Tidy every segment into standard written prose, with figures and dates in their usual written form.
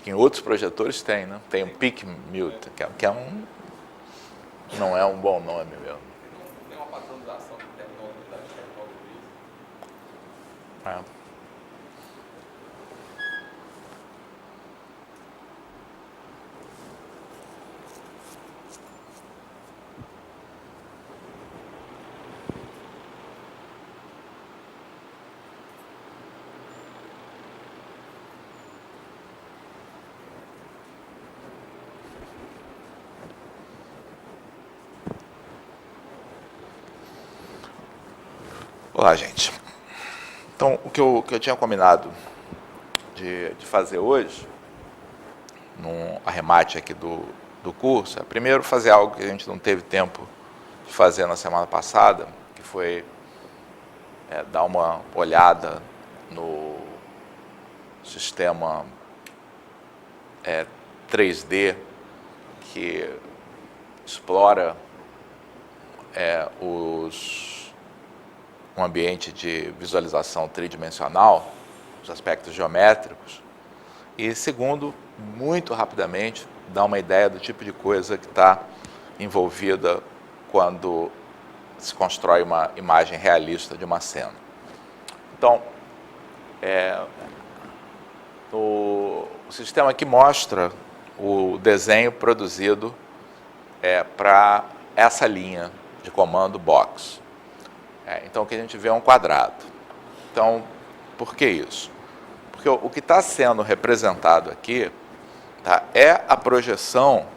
que em outros projetores tem, né? Tem o Peak Mute, que é não é um bom nome mesmo. Tem uma padronização de tecnologia. É. Olá, gente. Então, o que eu tinha combinado de fazer hoje, num arremate aqui do curso, é primeiro fazer algo que a gente não teve tempo de fazer na semana passada, que foi dar uma olhada no sistema 3D que explora um ambiente de visualização tridimensional, os aspectos geométricos, e segundo, muito rapidamente, dar uma ideia do tipo de coisa que está envolvida quando se constrói uma imagem realista de uma cena. Então, o sistema aqui mostra o desenho produzido para essa linha de comando box. Então, o que a gente vê é um quadrado. Então, por que isso? Porque o que está sendo representado aqui, tá, é a projeção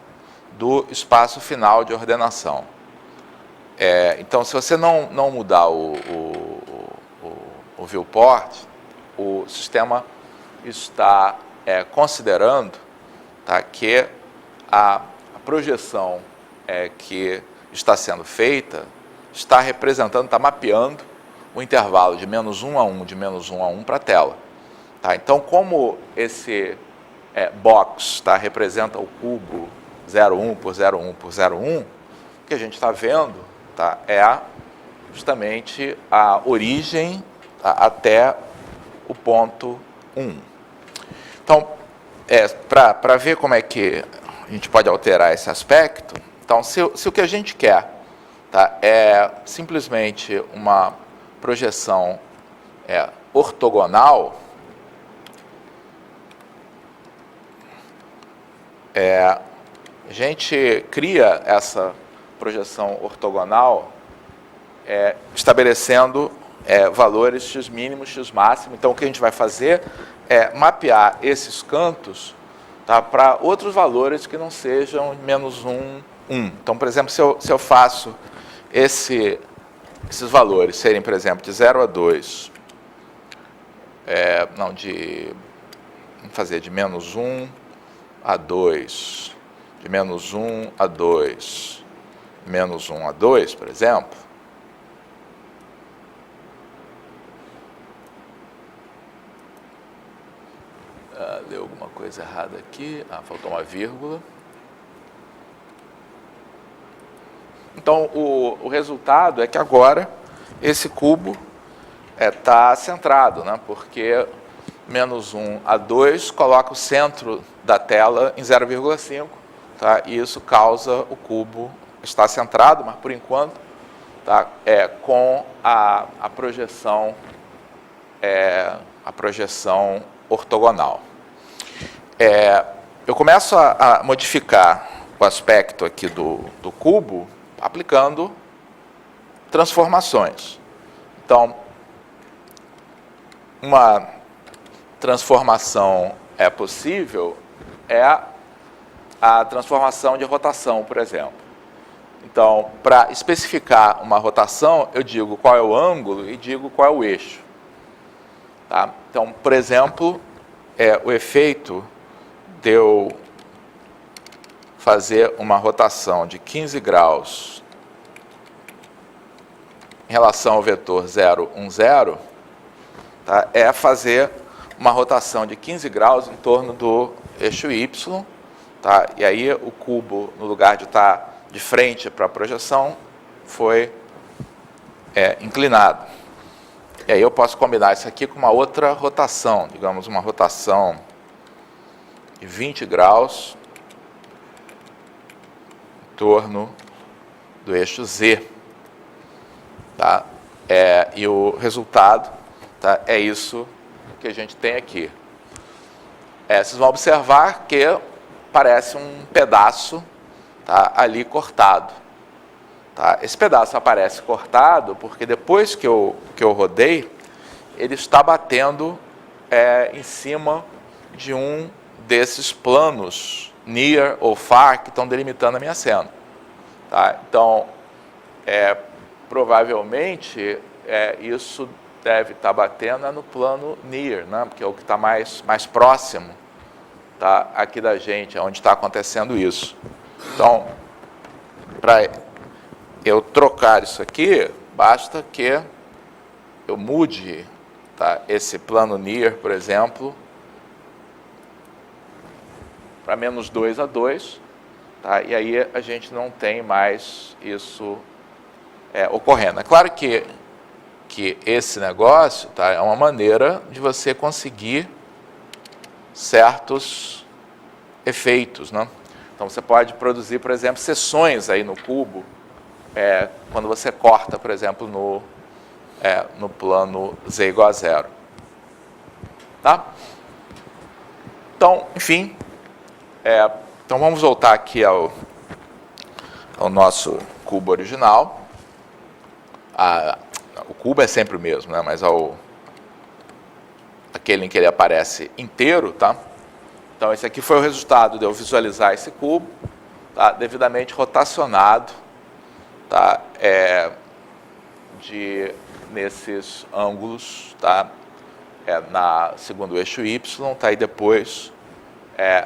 do espaço final de ordenação. Então, se você não mudar o viewport, o sistema está considerando, tá, que a projeção que está sendo feita está representando, está mapeando o intervalo de -1 a 1, de -1 a 1 para a tela. Tá? Então, como esse box representa o cubo 0,1 por 0,1 por 0,1, o que a gente está vendo, tá, é justamente a origem, tá, até o ponto 1. Então, para ver como é que a gente pode alterar esse aspecto, então, se o que a gente quer, tá, é simplesmente uma projeção ortogonal, a gente cria essa projeção ortogonal estabelecendo valores x mínimo, x máximo. Então, o que a gente vai fazer é mapear esses cantos, tá, para outros valores que não sejam -1, 1. Então, por exemplo, se eu faço esses valores serem, por exemplo, de 0 a 2, vamos fazer de -1 a 2, de -1 a 2, -1 a 2, por exemplo, deu alguma coisa errada aqui, faltou uma vírgula. Então, o resultado é que agora esse cubo está centrado, né? Porque -1 a 2 coloca o centro da tela em 0,5, tá? E isso causa o cubo estar centrado, mas por enquanto, tá, com a projeção ortogonal. Eu começo a modificar o aspecto aqui do cubo aplicando transformações. Então, uma transformação possível é a transformação de rotação, por exemplo. Então, para especificar uma rotação, eu digo qual é o ângulo e digo qual é o eixo. Tá? Então, por exemplo, o efeito de eu fazer uma rotação de 15 graus em relação ao vetor 0, 1, 0, tá, é fazer uma rotação de 15 graus em torno do eixo Y, tá, e aí o cubo, no lugar de estar de frente para a projeção, foi inclinado. E aí eu posso combinar isso aqui com uma outra rotação, digamos uma rotação e 20 graus em torno do eixo Z. Tá? E o resultado, tá, é isso que a gente tem aqui. Vocês vão observar que parece um pedaço, tá, ali cortado. Tá? Esse pedaço aparece cortado porque depois que eu rodei, ele está batendo em cima de um desses planos near ou far que estão delimitando a minha cena. Tá? Então, provavelmente, isso deve estar batendo no plano near, né? Porque é o que está mais próximo, tá, aqui da gente, onde está acontecendo isso. Então, para eu trocar isso aqui, basta que eu mude, tá, esse plano near, por exemplo, para menos 2 a 2, tá, e aí a gente não tem mais isso ocorrendo. É claro que esse negócio, tá, é uma maneira de você conseguir certos efeitos, né? Então você pode produzir, por exemplo, seções aí no cubo, quando você corta, por exemplo, no plano z igual a 0. Tá? Então, enfim, então vamos voltar aqui ao nosso cubo original. O cubo é sempre o mesmo, né? Mas aquele em que ele aparece inteiro, tá? Então esse aqui foi o resultado de eu visualizar esse cubo, tá, devidamente rotacionado, tá, nesses ângulos, tá, segundo o eixo Y, tá, e depois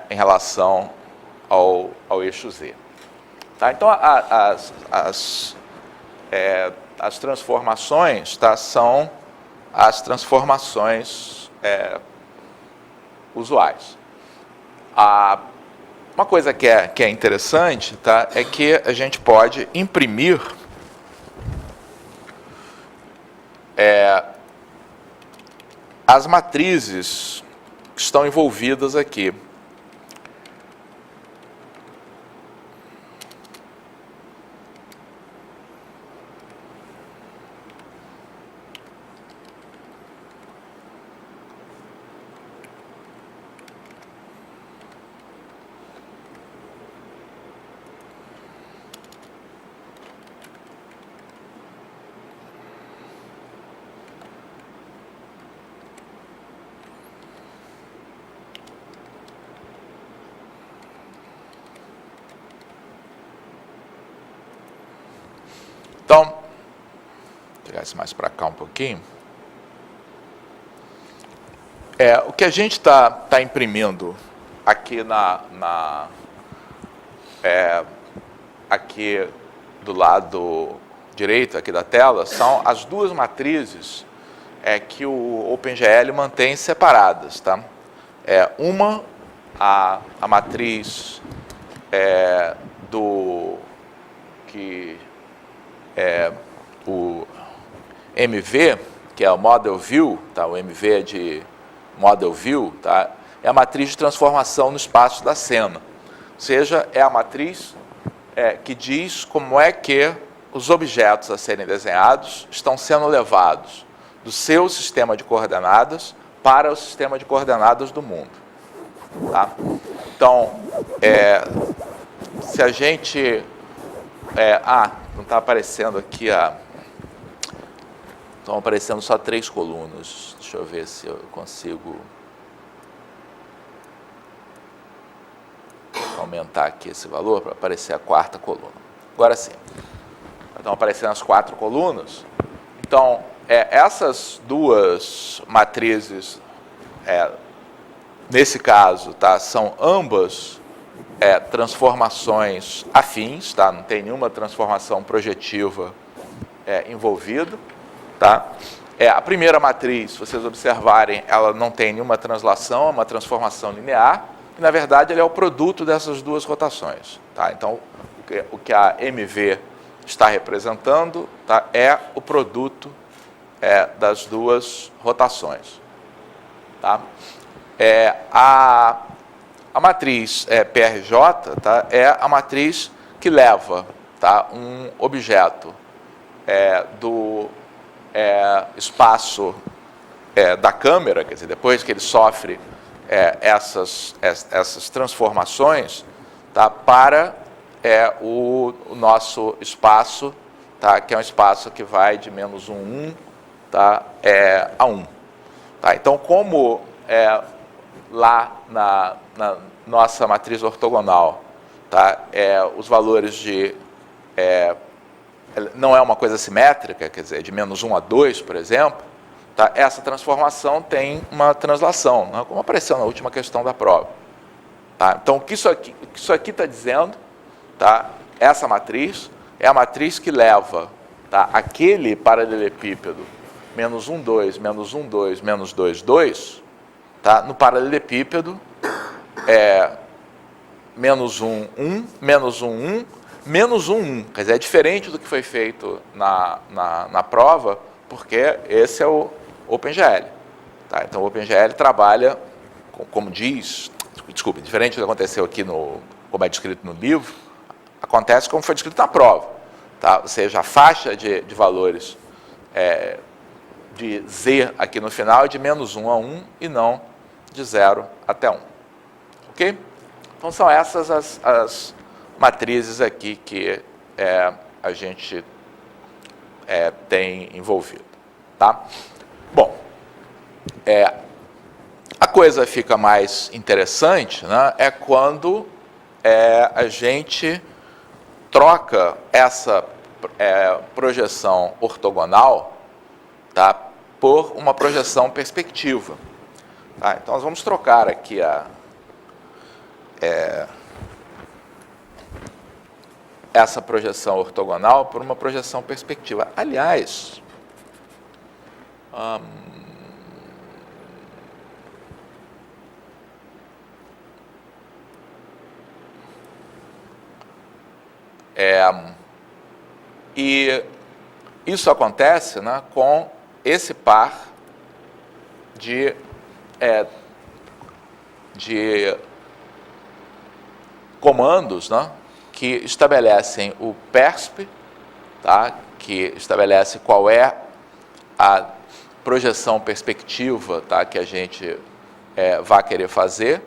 em relação ao eixo Z. Tá? Então as transformações, tá, são as transformações usuais. Uma coisa que é interessante, tá, é que a gente pode imprimir as matrizes que estão envolvidas aqui. Então, vou pegar isso mais para cá um pouquinho. O que a gente está imprimindo aqui aqui do lado direito aqui da tela são as duas matrizes que o OpenGL mantém separadas, tá? Uma, a matriz o MV, que é o Model View, tá? O MV é de Model View, tá? É a matriz de transformação no espaço da cena. Ou seja, é a matriz que diz como é que os objetos a serem desenhados estão sendo levados do seu sistema de coordenadas para o sistema de coordenadas do mundo. Tá? Então, se a gente... não está aparecendo aqui estão aparecendo só 3 colunas. Deixa eu ver se eu consigo aumentar aqui esse valor para aparecer a 4ª coluna. Agora sim. Estão aparecendo as 4 colunas. Então, essas duas matrizes, nesse caso, tá, são ambas transformações afins, tá? Não tem nenhuma transformação projetiva envolvida. Tá? A primeira matriz, se vocês observarem, ela não tem nenhuma translação, é uma transformação linear, e na verdade ele é o produto dessas duas rotações. Tá? Então, o que a MV está representando, tá, é o produto das duas rotações. Tá? a matriz PRJ, tá, é a matriz que leva, tá, um objeto do espaço da câmera, quer dizer, depois que ele sofre essas transformações, tá, para o nosso espaço, tá, que é um espaço que vai de -1, 1, tá, a 1. Tá, então, como lá na nossa matriz ortogonal, tá, os valores de... não é uma coisa simétrica, quer dizer, de -1 a 2, por exemplo, tá, essa transformação tem uma translação, né, como apareceu na última questão da prova. Tá? Então, o que isso aqui está dizendo, tá, essa matriz é a matriz que leva, tá, aquele paralelepípedo -1, 2, -1, 2, -2, 2, tá, no paralelepípedo -1, 1, -1, 1, -1, 1. Quer dizer, é diferente do que foi feito na prova, porque esse é o OpenGL. Tá? Então, o OpenGL trabalha, como diz, desculpe, diferente do que aconteceu aqui, como é descrito no livro, acontece como foi descrito na prova. Tá? Ou seja, a faixa de valores de Z aqui no final é de -1 a 1 e não de 0 até 1. Ok? Então, são essas as matrizes aqui que a gente tem envolvido. Tá? Bom, a coisa fica mais interessante, né, quando a gente troca essa projeção ortogonal, tá, por uma projeção perspectiva. Tá? Então, nós vamos trocar aqui essa projeção ortogonal por uma projeção perspectiva. Aliás, e isso acontece, né, com esse par de comandos, né, que estabelecem o PERSP, tá, que estabelece qual é a projeção perspectiva, tá, que a gente vai querer fazer,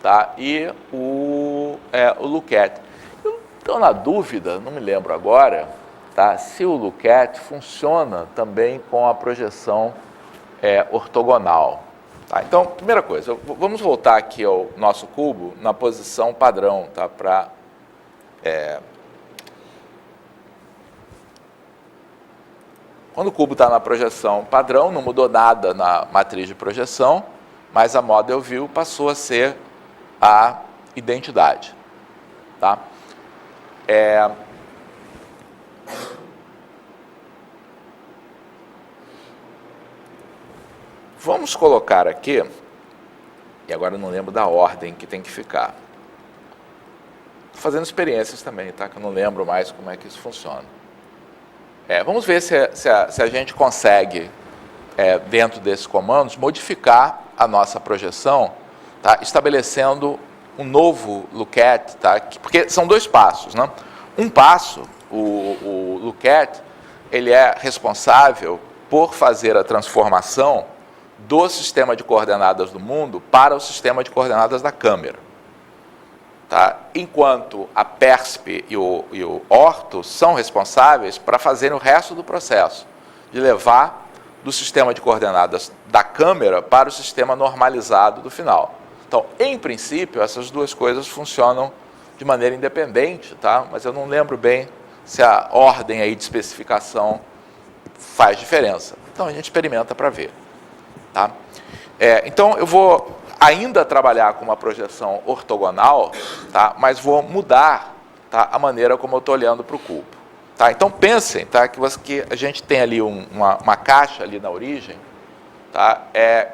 tá, e o LOOKAT. Eu estou na dúvida, não me lembro agora, tá, se o LOOKAT funciona também com a projeção ortogonal. Tá? Então, primeira coisa, vamos voltar aqui ao nosso cubo na posição padrão, tá, para quando o cubo está na projeção padrão, não mudou nada na matriz de projeção, mas a model view passou a ser a identidade. Tá? Vamos colocar aqui, e agora eu não lembro da ordem que tem que ficar. Estou fazendo experiências também, tá? Que eu não lembro mais como é que isso funciona. Vamos ver se a gente consegue, dentro desses comandos, modificar a nossa projeção, tá? Estabelecendo um novo LOOKAT, tá? Porque são dois passos, né? Um passo, o LOOKAT, ele é responsável por fazer a transformação do sistema de coordenadas do mundo para o sistema de coordenadas da câmera. Tá? Enquanto a PERSP e o ORTO são responsáveis para fazerem o resto do processo, de levar do sistema de coordenadas da câmera para o sistema normalizado do final. Então, em princípio, essas duas coisas funcionam de maneira independente, tá? Mas eu não lembro bem se a ordem aí de especificação faz diferença. Então, a gente experimenta para ver. Tá? Então, eu vou ainda trabalhar com uma projeção ortogonal, tá? Mas vou mudar, tá, a maneira como eu estou olhando para o cubo. Tá? Então, pensem, tá, que a gente tem ali uma caixa ali na origem, tá,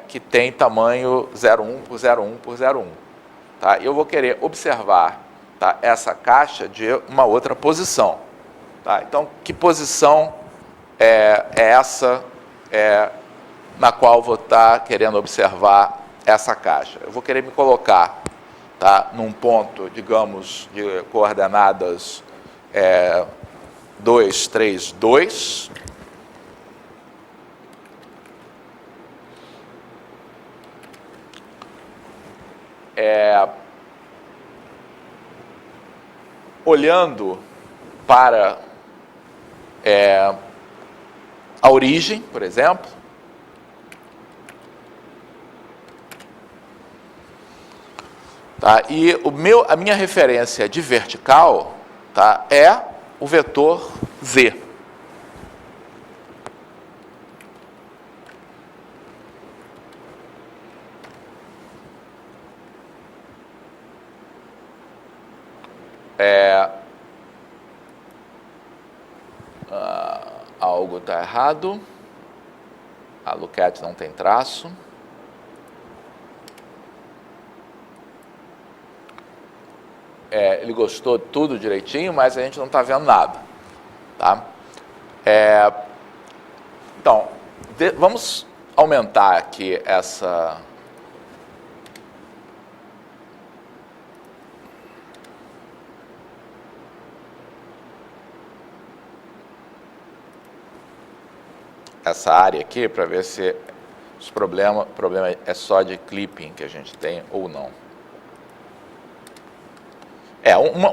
que tem tamanho 0,1 por 0,1 por 0,1. Tá? E eu vou querer observar, tá, essa caixa de uma outra posição. Tá? Então, que posição é essa na qual vou estar querendo observar essa caixa? Eu vou querer me colocar, tá, num ponto, digamos, de coordenadas 2, 3, 2. Olhando para a origem, por exemplo, tá? E a minha referência de vertical, tá, é o vetor z. Algo está errado. A Luquette não tem traço. Ele gostou de tudo direitinho, mas a gente não está vendo nada. Tá? Então, vamos aumentar aqui essa... essa área aqui, para ver se o problema é só de clipping que a gente tem ou não.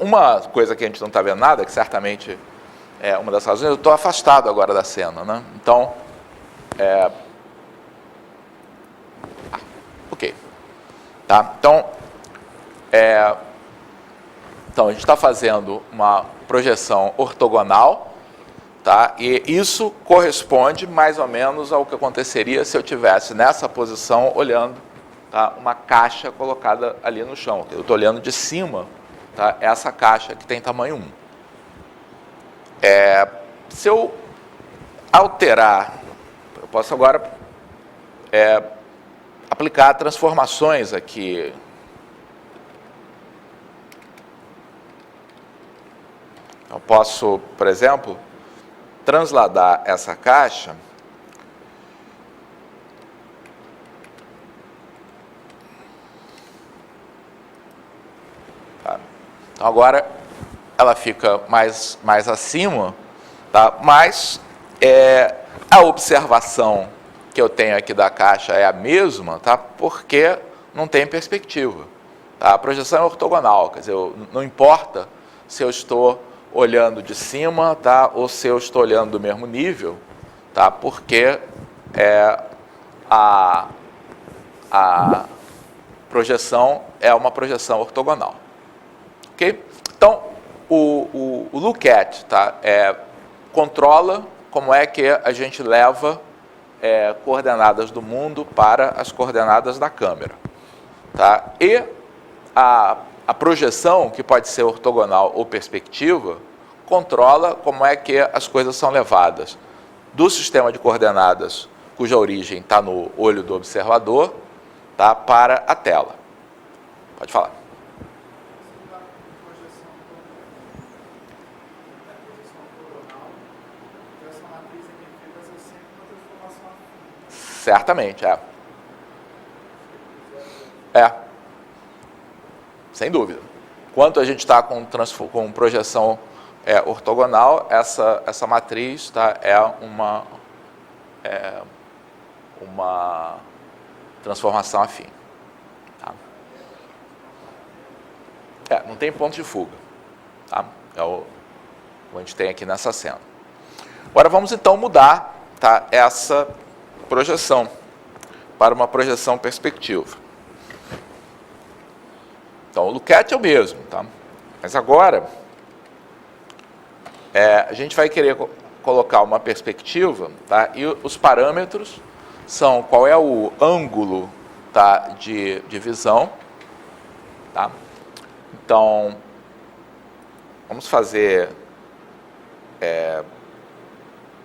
Uma coisa que a gente não está vendo nada, que certamente é uma das razões, eu estou afastado agora da cena, né? Então, ok. Tá? Então, a gente está fazendo uma projeção ortogonal, tá? E isso corresponde mais ou menos ao que aconteceria se eu tivesse nessa posição olhando, tá, uma caixa colocada ali no chão. Eu estou olhando de cima, tá, essa caixa que tem tamanho 1. Se eu alterar, eu posso agora aplicar transformações aqui. Eu posso, por exemplo, transladar essa caixa tá? Então agora ela fica mais acima, tá? Mas a observação que eu tenho aqui da caixa é a mesma, tá? Porque não tem perspectiva, tá? A projeção é ortogonal, quer dizer, não importa se eu estou olhando de cima, tá, ou se eu estou olhando do mesmo nível, tá, porque a projeção é uma projeção ortogonal. Ok? Então, o Luquette, tá, controla como é que a gente leva coordenadas do mundo para as coordenadas da câmera. Tá? E a projeção, que pode ser ortogonal ou perspectiva, controla como é que as coisas são levadas do sistema de coordenadas, cuja origem está no olho do observador, tá, para a tela. Pode falar. Certamente, sem dúvida. Quanto a gente está com projeção ortogonal, essa matriz, tá, é uma transformação afim. Tá? Não tem ponto de fuga. Tá? É o que a gente tem aqui nessa cena. Agora vamos então mudar, tá, essa projeção para uma projeção perspectiva. Então, o Luquette é o mesmo, tá? Mas agora, a gente vai querer colocar uma perspectiva, tá? E os parâmetros são qual é o ângulo, tá, de visão, tá? Então, vamos fazer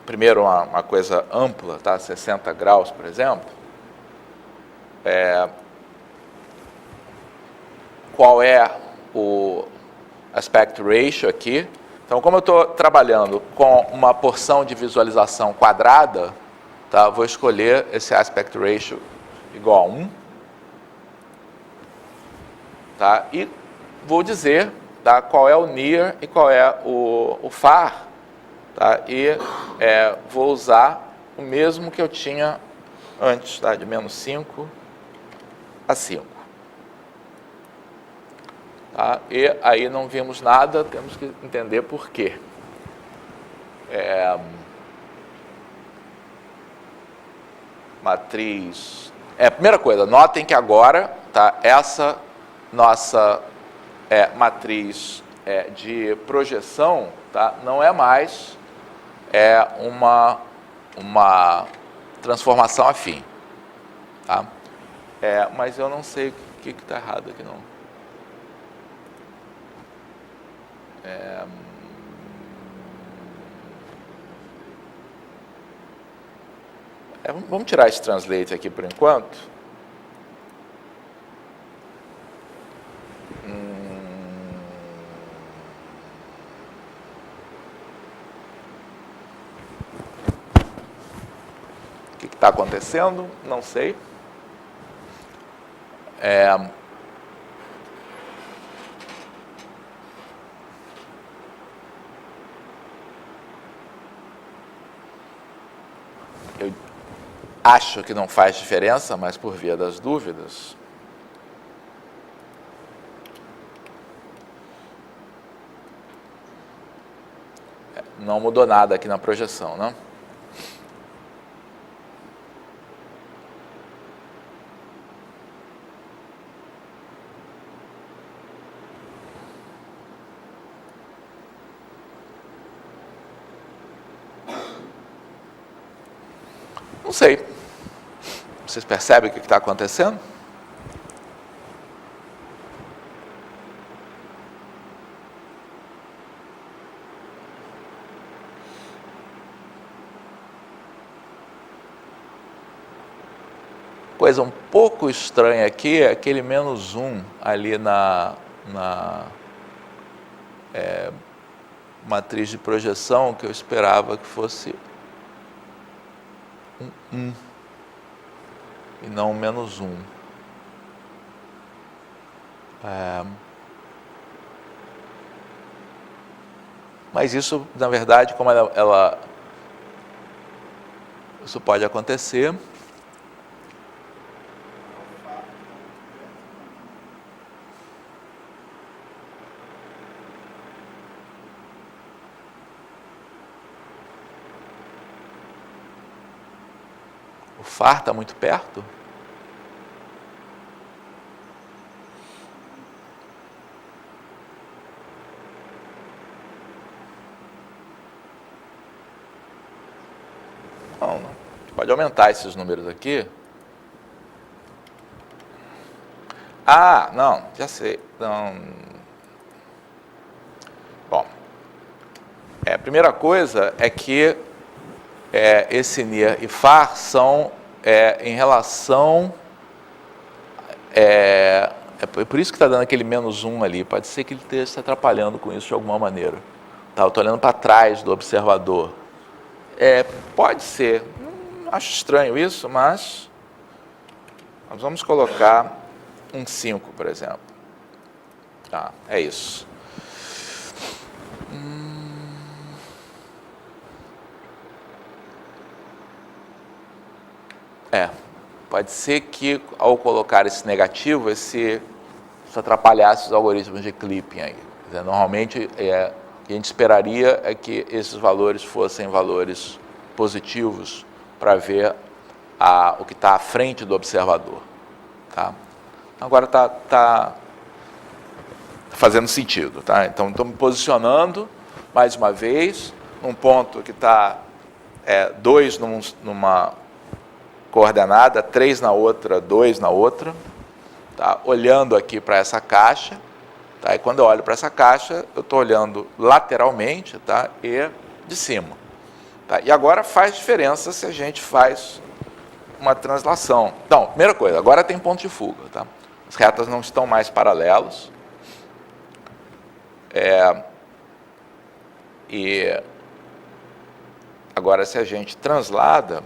primeiro uma coisa ampla, tá? 60 graus, por exemplo. Qual é o aspect ratio aqui? Então, como eu estou trabalhando com uma porção de visualização quadrada, tá, vou escolher esse aspect ratio igual a 1. tá? E vou dizer, tá, qual é o near e qual é o far, tá? E vou usar o mesmo que eu tinha antes, tá? De menos 5 a 5. Tá? E aí não vimos nada, temos que entender por quê. Matriz... primeira coisa, notem que agora, tá, essa nossa matriz de projeção, tá, não é mais uma transformação afim. Tá? Mas eu não sei o que está errado aqui, não. Vamos tirar esse translate aqui por enquanto. O que está acontecendo? Não sei. Eu acho que não faz diferença, mas por via das dúvidas. Não mudou nada aqui na projeção, né? Não sei. Vocês percebem o que está acontecendo? Coisa um pouco estranha aqui é aquele menos 1 ali na matriz de projeção, que eu esperava que fosse um 1 e não um menos 1. Mas isso, na verdade, como isso pode acontecer. O far está muito perto? Não. Pode aumentar esses números aqui. Ah, não, já sei. Não. Bom, a primeira coisa é que esse near e far são em relação... É por isso que está dando aquele menos 1 ali. Pode ser que ele esteja se atrapalhando com isso de alguma maneira. Tá, eu estou olhando para trás do observador. Pode ser. Não acho estranho isso, mas nós vamos colocar um 5, por exemplo. Tá, é isso. Pode ser que ao colocar esse negativo, isso atrapalhasse os algoritmos de clipping aí. Normalmente, o que a gente esperaria é que esses valores fossem valores positivos para ver o que está à frente do observador. Tá? Agora está fazendo sentido. Tá? Então, estou me posicionando, mais uma vez, num ponto que está 2 numa coordenada, 3 na outra, 2 na outra, tá? Olhando aqui para essa caixa, tá? E quando eu olho para essa caixa, eu estou olhando lateralmente, tá? E de cima. Tá? E agora faz diferença se a gente faz uma translação. Então, primeira coisa, agora tem ponto de fuga. Tá? As retas não estão mais paralelas. E agora, se a gente translada,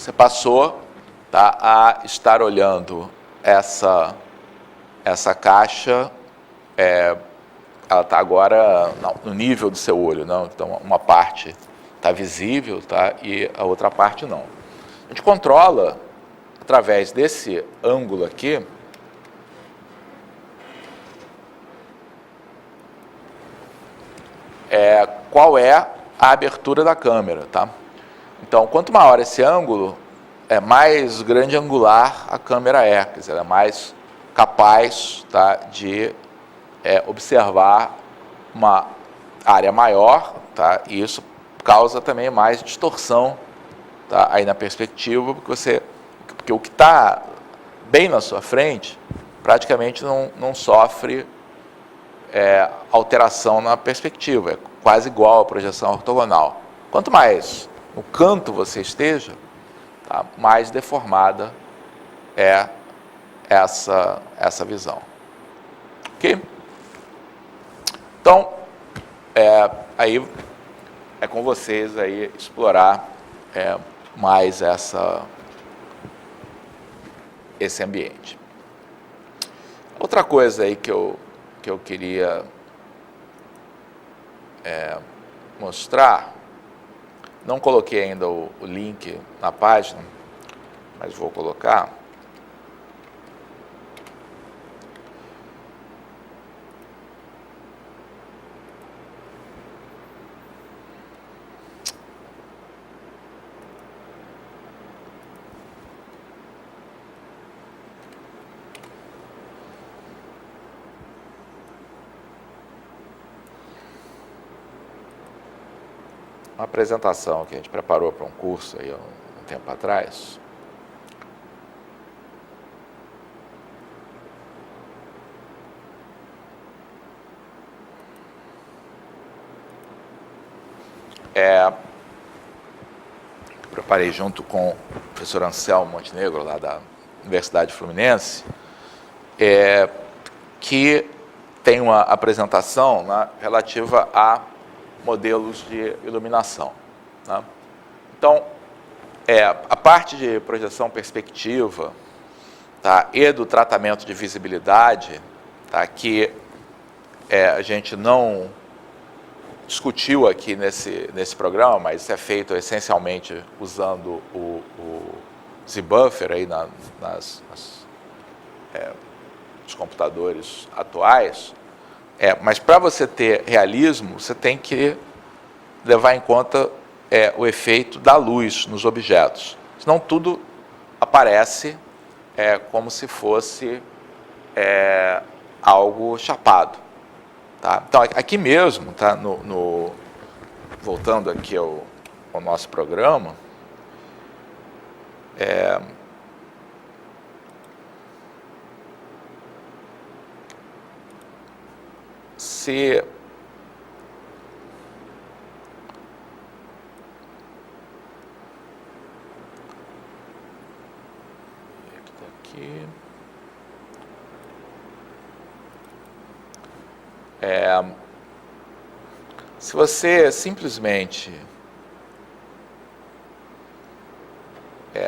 você passou, tá, a estar olhando essa caixa, ela está agora no nível do seu olho, não? Então uma parte está visível, tá, e a outra parte não. A gente controla através desse ângulo aqui, qual é a abertura da câmera, tá? Então, quanto maior esse ângulo, mais grande angular a câmera é, quer dizer, ela é mais capaz, tá, de observar uma área maior, tá? E isso causa também mais distorção, tá, aí na perspectiva, porque o que está bem na sua frente praticamente não sofre alteração na perspectiva, é quase igual à projeção ortogonal. Quanto mais no canto você esteja, tá, mais deformada é essa visão. Ok? Então, aí é com vocês aí explorar mais esse ambiente. Outra coisa aí que eu queria mostrar, não coloquei ainda o link na página, mas vou colocar. Uma apresentação que a gente preparou para um curso aí um tempo atrás. Preparei junto com o professor Anselmo Montenegro, lá da Universidade Fluminense, que tem uma apresentação, né, relativa a modelos de iluminação, né? Então, a parte de projeção perspectiva, tá, e do tratamento de visibilidade, tá, que a gente não discutiu aqui nesse programa, mas isso é feito essencialmente usando o Z-Buffer aí nos computadores atuais. Mas para você ter realismo, você tem que levar em conta o efeito da luz nos objetos. Senão tudo aparece como se fosse algo chapado. Tá? Então, aqui mesmo, tá, voltando aqui ao nosso programa, se aqui se você simplesmente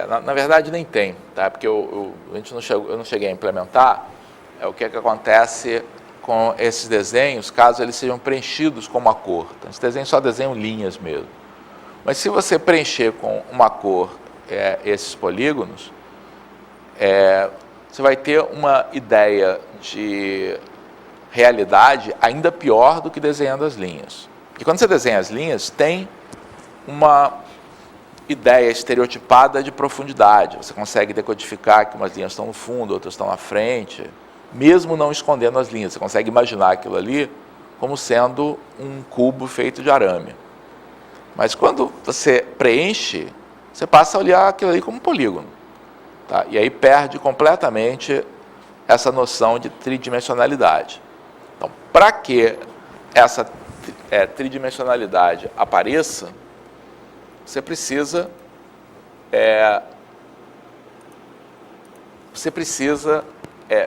na verdade nem tem, tá? Porque eu não cheguei a implementar o que acontece com esses desenhos, caso eles sejam preenchidos com uma cor. Então, esse desenho só desenham linhas mesmo. Mas se você preencher com uma cor esses polígonos, você vai ter uma ideia de realidade ainda pior do que desenhando as linhas. Porque quando você desenha as linhas, tem uma ideia estereotipada de profundidade. Você consegue decodificar que umas linhas estão no fundo, outras estão na frente, mesmo não escondendo as linhas. Você consegue imaginar aquilo ali como sendo um cubo feito de arame. Mas quando você preenche, você passa a olhar aquilo ali como um polígono. Tá? E aí perde completamente essa noção de tridimensionalidade. Então, para que essa tridimensionalidade apareça, você precisa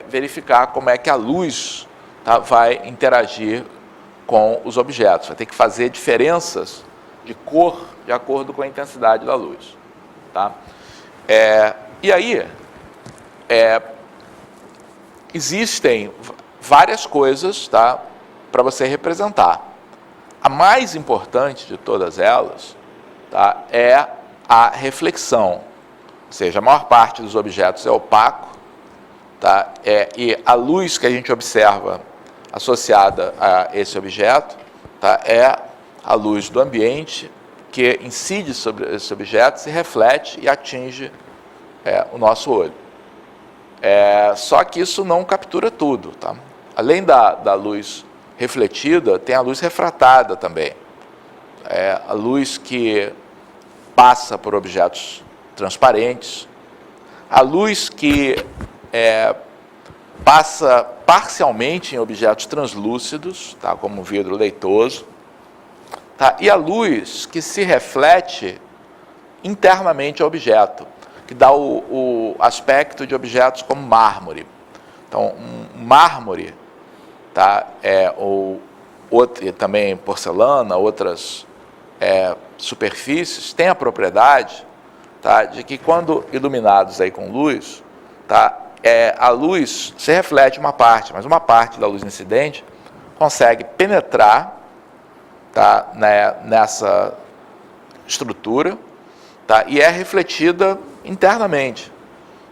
verificar como é que a luz, tá, vai interagir com os objetos. Vai ter que fazer diferenças de cor de acordo com a intensidade da luz. Tá? E aí, existem várias coisas, tá, para você representar. A mais importante de todas elas, tá, é a reflexão. Ou seja, a maior parte dos objetos é opaco, tá, e a luz que a gente observa associada a esse objeto, tá, é a luz do ambiente que incide sobre esse objeto, se reflete e atinge o nosso olho. Só que isso não captura tudo. Tá? Além da luz refletida, tem a luz refratada também. A luz que passa por objetos transparentes, a luz que passa parcialmente em objetos translúcidos, tá? Como um vidro leitoso, tá? E a luz que se reflete internamente ao objeto, que dá o aspecto de objetos como mármore. Então, um mármore, tá? E também porcelana, outras superfícies, tem a propriedade, tá? De que quando iluminados aí com luz, tá? A luz se reflete uma parte, mas uma parte da luz incidente consegue penetrar, tá? Nessa estrutura, tá? E é refletida internamente.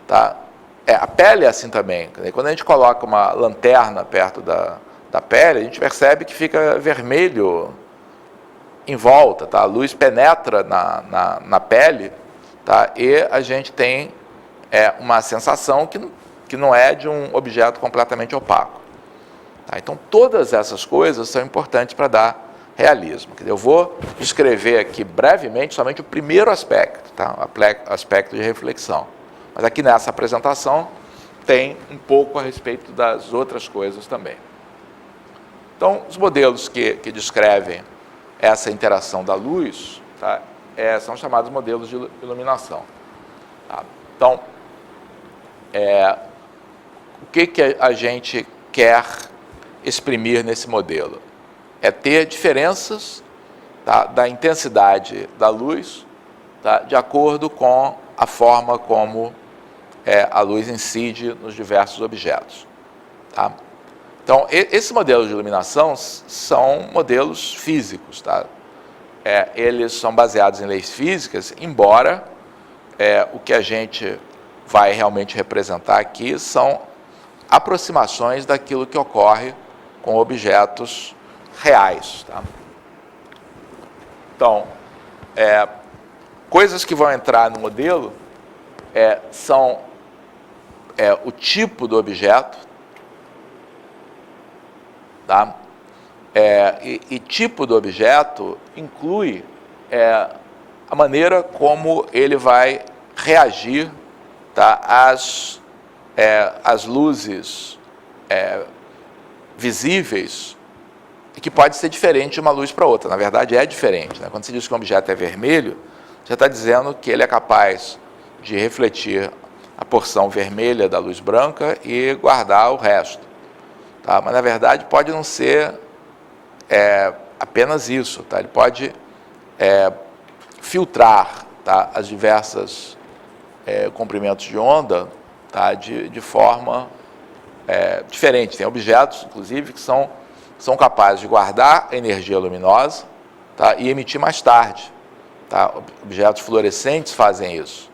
Tá? A pele é assim também. Quando a gente coloca uma lanterna perto da pele, a gente percebe que fica vermelho em volta. Tá? A luz penetra na pele, tá? E a gente tem uma sensação que não é de um objeto completamente opaco. Tá? Então, todas essas coisas são importantes para dar realismo. Eu vou descrever aqui brevemente somente o primeiro aspecto, tá? O aspecto de reflexão. Mas aqui nessa apresentação tem um pouco a respeito das outras coisas também. Então, os modelos que descrevem essa interação da luz, tá? São chamados modelos de iluminação. Tá? Então, o que a gente quer exprimir nesse modelo? É ter diferenças, tá, da intensidade da luz, tá, de acordo com a forma como a luz incide nos diversos objetos. Tá? Então, esse modelo de iluminação são modelos físicos. Tá? Eles são baseados em leis físicas, embora o que a gente vai realmente representar aqui são aproximações daquilo que ocorre com objetos reais. Tá? Então, coisas que vão entrar no modelo são o tipo do objeto, tá? E tipo do objeto inclui a maneira como ele vai reagir, tá, às luzes visíveis, e que pode ser diferente de uma luz para outra. Na verdade, é diferente. Né? Quando se diz que um objeto é vermelho, você está dizendo que ele é capaz de refletir a porção vermelha da luz branca e guardar o resto. Tá? Mas, na verdade, pode não ser apenas isso. Tá? Ele pode filtrar, tá, as diversas comprimentos de onda, tá, de forma diferente. Tem objetos, inclusive, que são capazes de guardar a energia luminosa, tá, e emitir mais tarde. Tá? Objetos fluorescentes fazem isso.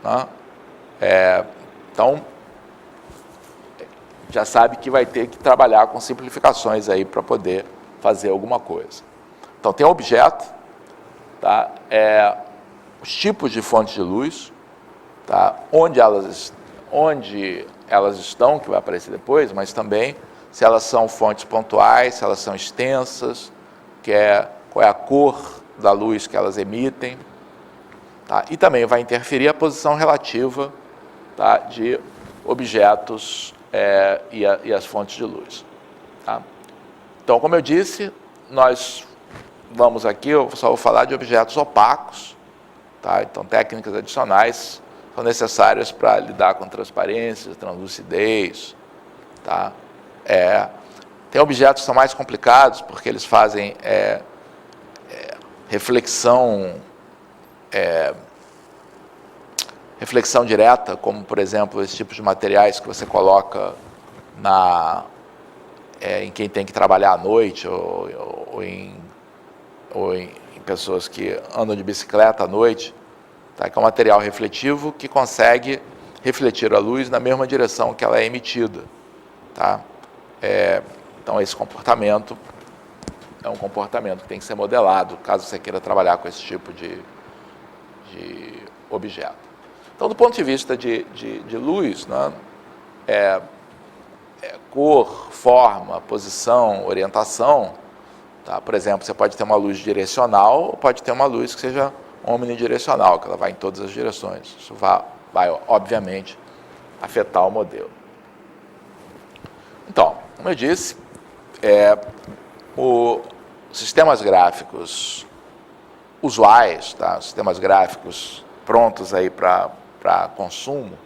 Tá? Então, já sabe que vai ter que trabalhar com simplificações aí para poder fazer alguma coisa. Então, tem objeto, tá? Os tipos de fontes de luz, tá? Onde elas estão, que vai aparecer depois, mas também se elas são fontes pontuais, se elas são extensas, qual é a cor da luz que elas emitem. Tá? E também vai interferir a posição relativa, tá, de objetos e as fontes de luz. Tá? Então, como eu disse, nós vamos aqui, eu só vou falar de objetos opacos. Tá? Então, técnicas adicionais são necessárias para lidar com transparência, translucidez. Tá? Tem objetos que são mais complicados, porque eles fazem reflexão reflexão direta, como, por exemplo, esse tipo de materiais que você coloca em quem tem que trabalhar à noite ou em pessoas que andam de bicicleta à noite, tá? Que é um material refletivo que consegue refletir a luz na mesma direção que ela é emitida. Tá? Então, esse comportamento é um comportamento que tem que ser modelado, caso você queira trabalhar com esse tipo de objeto. Então, do ponto de vista de luz, né, cor, forma, posição, orientação, tá? Por exemplo, você pode ter uma luz direcional ou pode ter uma luz que seja omnidirecional, que ela vai em todas as direções. Isso vai obviamente, afetar o modelo. Então, como eu disse, os sistemas gráficos usuais, tá? Sistemas gráficos prontos aí para consumo,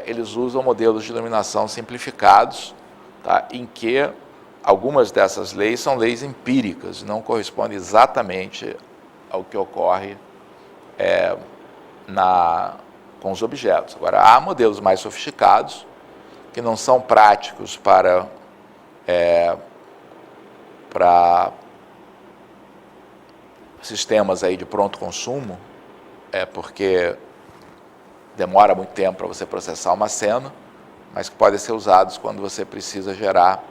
eles usam modelos de iluminação simplificados, tá? Em que algumas dessas leis são leis empíricas, não correspondem exatamente ao que ocorre com os objetos. Agora, há modelos mais sofisticados que não são práticos para sistemas aí de pronto consumo, porque demora muito tempo para você processar uma cena, mas que podem ser usados quando você precisa gerar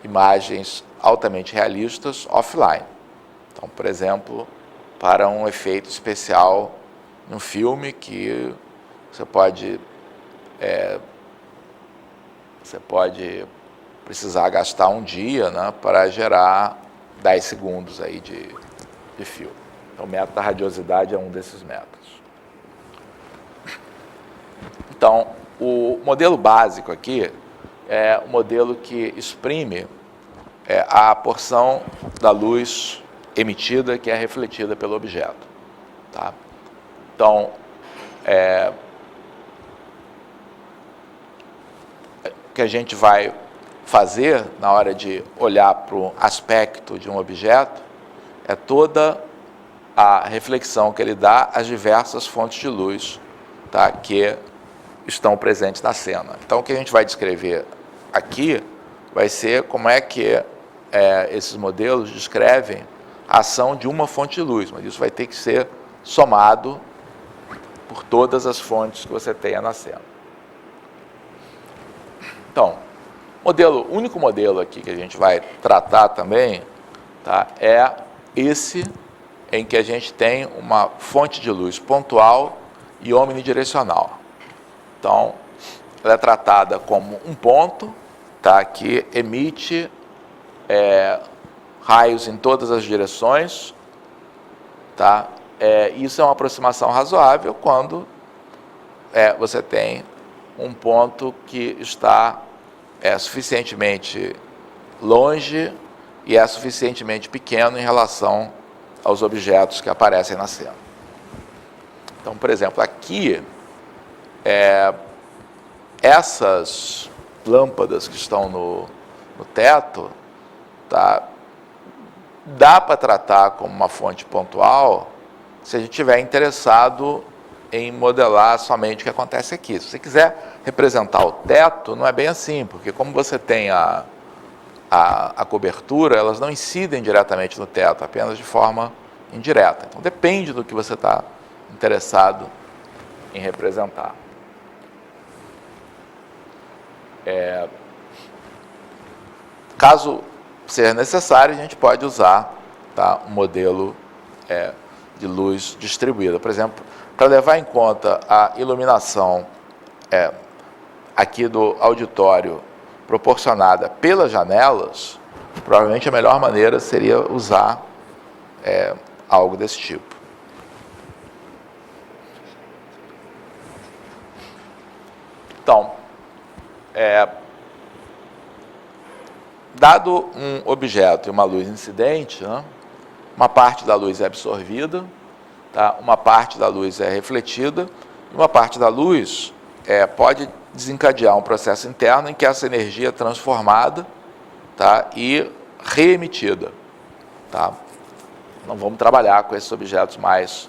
imagens altamente realistas offline. Então, por exemplo, para um efeito especial num filme que você pode precisar gastar um dia, né, para gerar 10 segundos aí de filme. Então, o método da radiosidade é um desses métodos. Então, o modelo básico aqui é o modelo que exprime a porção da luz emitida que é refletida pelo objeto. Tá? Então, o que a gente vai fazer na hora de olhar para o aspecto de um objeto é toda a reflexão que ele dá às diversas fontes de luz, tá, que estão presentes na cena. Então, o que a gente vai descrever aqui vai ser como é que esses modelos descrevem a ação de uma fonte de luz, mas isso vai ter que ser somado por todas as fontes que você tenha na cena. Então, o único modelo aqui que a gente vai tratar também, tá, é esse em que a gente tem uma fonte de luz pontual e omnidirecional. Então, ela é tratada como um ponto, tá, que emite raios em todas as direções. Tá? Isso é uma aproximação razoável quando você tem um ponto que está suficientemente longe e é suficientemente pequeno em relação aos objetos que aparecem na cena. Então, por exemplo, aqui, essas lâmpadas que estão no teto, tá, dá para tratar como uma fonte pontual se a gente estiver interessado em modelar somente o que acontece aqui. Se você quiser representar o teto, não é bem assim, porque como você tem a cobertura, elas não incidem diretamente no teto, apenas de forma indireta. Então, depende do que você está interessado em representar. Caso seja necessário, a gente pode usar, tá, um modelo de luz distribuída. Por exemplo, para levar em conta a iluminação aqui do auditório proporcionada pelas janelas, provavelmente a melhor maneira seria usar algo desse tipo. Então, dado um objeto e uma luz incidente, né, uma parte da luz é absorvida, tá, uma parte da luz é refletida, e uma parte da luz pode desencadear um processo interno em que essa energia é transformada, tá, e reemitida. Tá? Não vamos trabalhar com esses objetos mais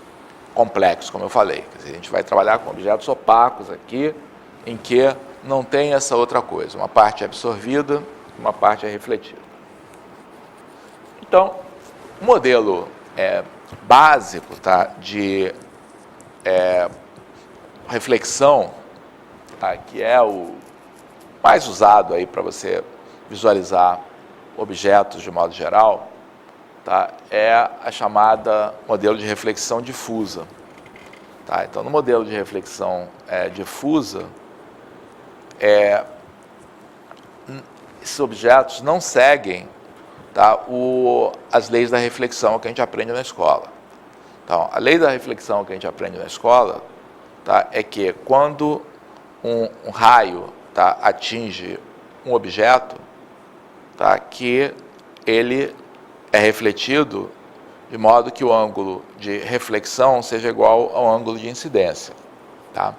complexo, como eu falei. Quer dizer, a gente vai trabalhar com objetos opacos aqui, em que não tem essa outra coisa. Uma parte é absorvida, uma parte é refletida. Então, o modelo básico, tá, de reflexão, tá, que é o mais usado aí para você visualizar objetos de modo geral, tá, é a chamada modelo de reflexão difusa. Tá? Então, no modelo de reflexão difusa, esses objetos não seguem, tá, as leis da reflexão que a gente aprende na escola. Então, a lei da reflexão que a gente aprende na escola, tá, é que quando um raio, tá, atinge um objeto, tá, que ele é refletido de modo que o ângulo de reflexão seja igual ao ângulo de incidência. Tá?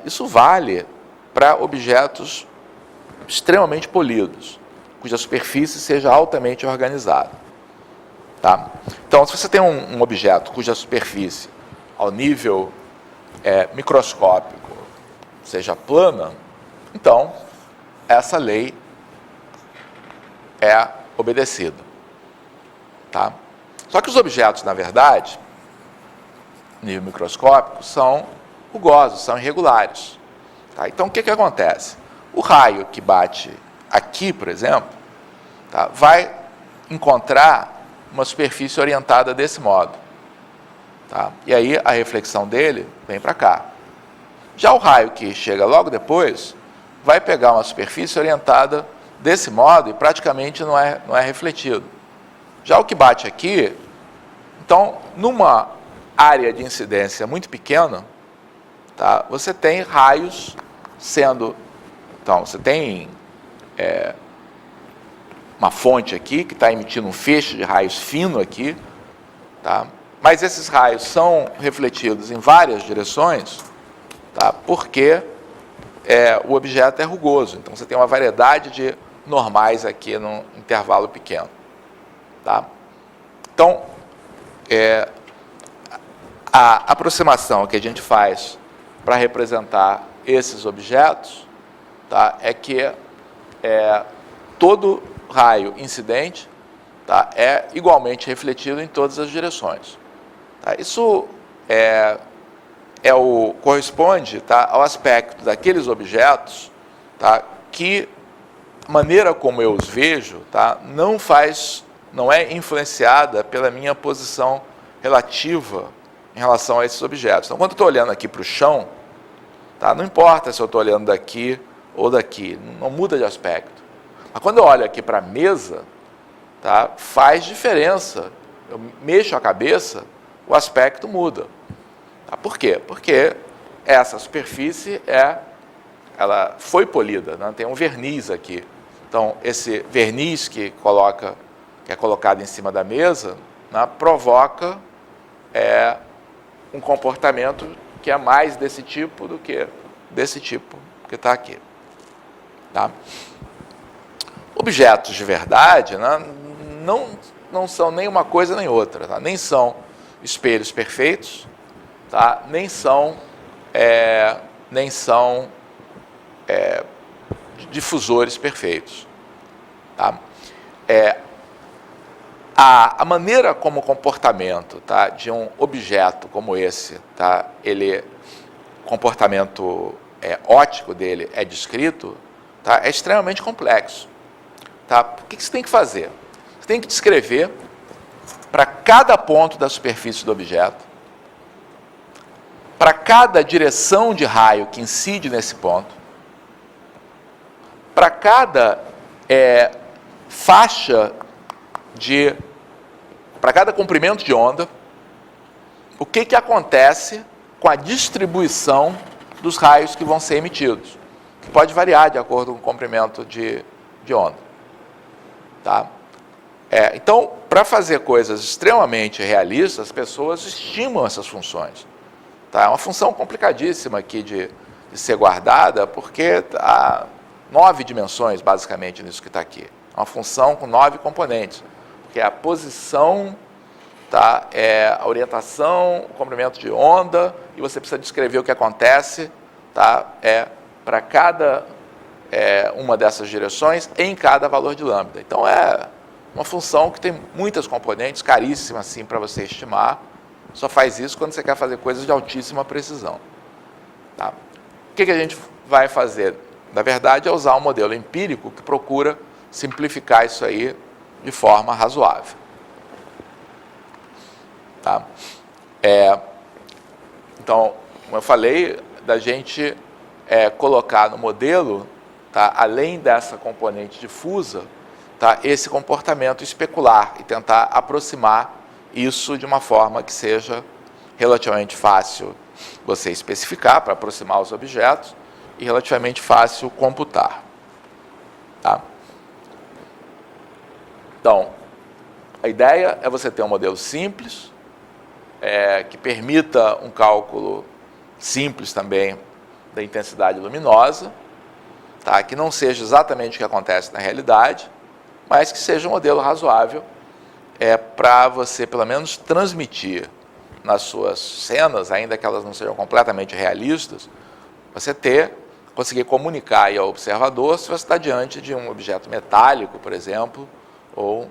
Isso vale para objetos extremamente polidos, cuja superfície seja altamente organizada. Tá? Então, se você tem um objeto cuja superfície, ao nível microscópico, seja plana, então essa lei é obedecida. Tá? Só que os objetos, na verdade, nível microscópico, são rugosos, são irregulares. Tá? Então, o que acontece? O raio que bate aqui, por exemplo, tá, vai encontrar uma superfície orientada desse modo. Tá? E aí a reflexão dele vem para cá. Já o raio que chega logo depois vai pegar uma superfície orientada desse modo e praticamente não é refletido. Já o que bate aqui, então, numa área de incidência muito pequena, tá, você tem raios sendo... Então, você tem uma fonte aqui que está emitindo um feixe de raios fino aqui, tá? Mas esses raios são refletidos em várias direções, tá? Porque o objeto é rugoso. Então, você tem uma variedade de normais aqui num intervalo pequeno. Tá? Então, a aproximação que a gente faz para representar esses objetos, tá, é que todo raio incidente, tá, é igualmente refletido em todas as direções. Tá? Isso corresponde, tá, ao aspecto daqueles objetos, tá, que a maneira como eu os vejo, tá, não é influenciada pela minha posição relativa em relação a esses objetos. Então, quando eu estou olhando aqui para o chão, tá, não importa se eu estou olhando daqui ou daqui, não muda de aspecto. Mas quando eu olho aqui para a mesa, tá, faz diferença. Eu mexo a cabeça, o aspecto muda. Tá? Por quê? Porque essa superfície ela foi polida, né? Tem um verniz aqui. Então, esse verniz que é colocado em cima da mesa, né, provoca um comportamento que é mais desse tipo do que desse tipo que está aqui. Tá? Objetos de verdade, né, não são nem uma coisa nem outra. Tá? Nem são espelhos perfeitos, tá? Nem são difusores perfeitos. Tá? A maneira como o comportamento, tá, de um objeto como esse, tá, o comportamento óptico dele é descrito, tá, é extremamente complexo. Tá? O que você tem que fazer? Você tem que descrever para cada ponto da superfície do objeto, para cada direção de raio que incide nesse ponto, para cada para cada comprimento de onda, o que acontece com a distribuição dos raios que vão ser emitidos, que pode variar de acordo com o comprimento de onda. Tá? Então, para fazer coisas extremamente realistas, as pessoas estimam essas funções. Tá? É uma função complicadíssima aqui de ser guardada, porque há 9 dimensões, basicamente, nisso que está aqui. É uma função com 9 componentes, porque é a posição tá? A orientação, o comprimento de onda, e você precisa descrever o que acontece, tá? Para cada uma dessas direções em cada valor de lambda. Então, é uma função que tem muitas componentes, caríssima assim para você estimar. Só faz isso quando você quer fazer coisas de altíssima precisão. Tá? O que a gente vai fazer? Na verdade, é usar um modelo empírico que procura simplificar isso aí de forma razoável. Tá? Então, como eu falei, da gente colocar no modelo, tá, além dessa componente difusa, tá, esse comportamento especular e tentar aproximar isso de uma forma que seja relativamente fácil você especificar para aproximar os objetos e relativamente fácil computar. Tá? Então, a ideia é você ter um modelo simples, que permita um cálculo simples também da intensidade luminosa, tá? Que não seja exatamente o que acontece na realidade, mas que seja um modelo razoável para você, pelo menos, transmitir nas suas cenas, ainda que elas não sejam completamente realistas, você conseguir comunicar aí ao observador se você está diante de um objeto metálico, por exemplo, ou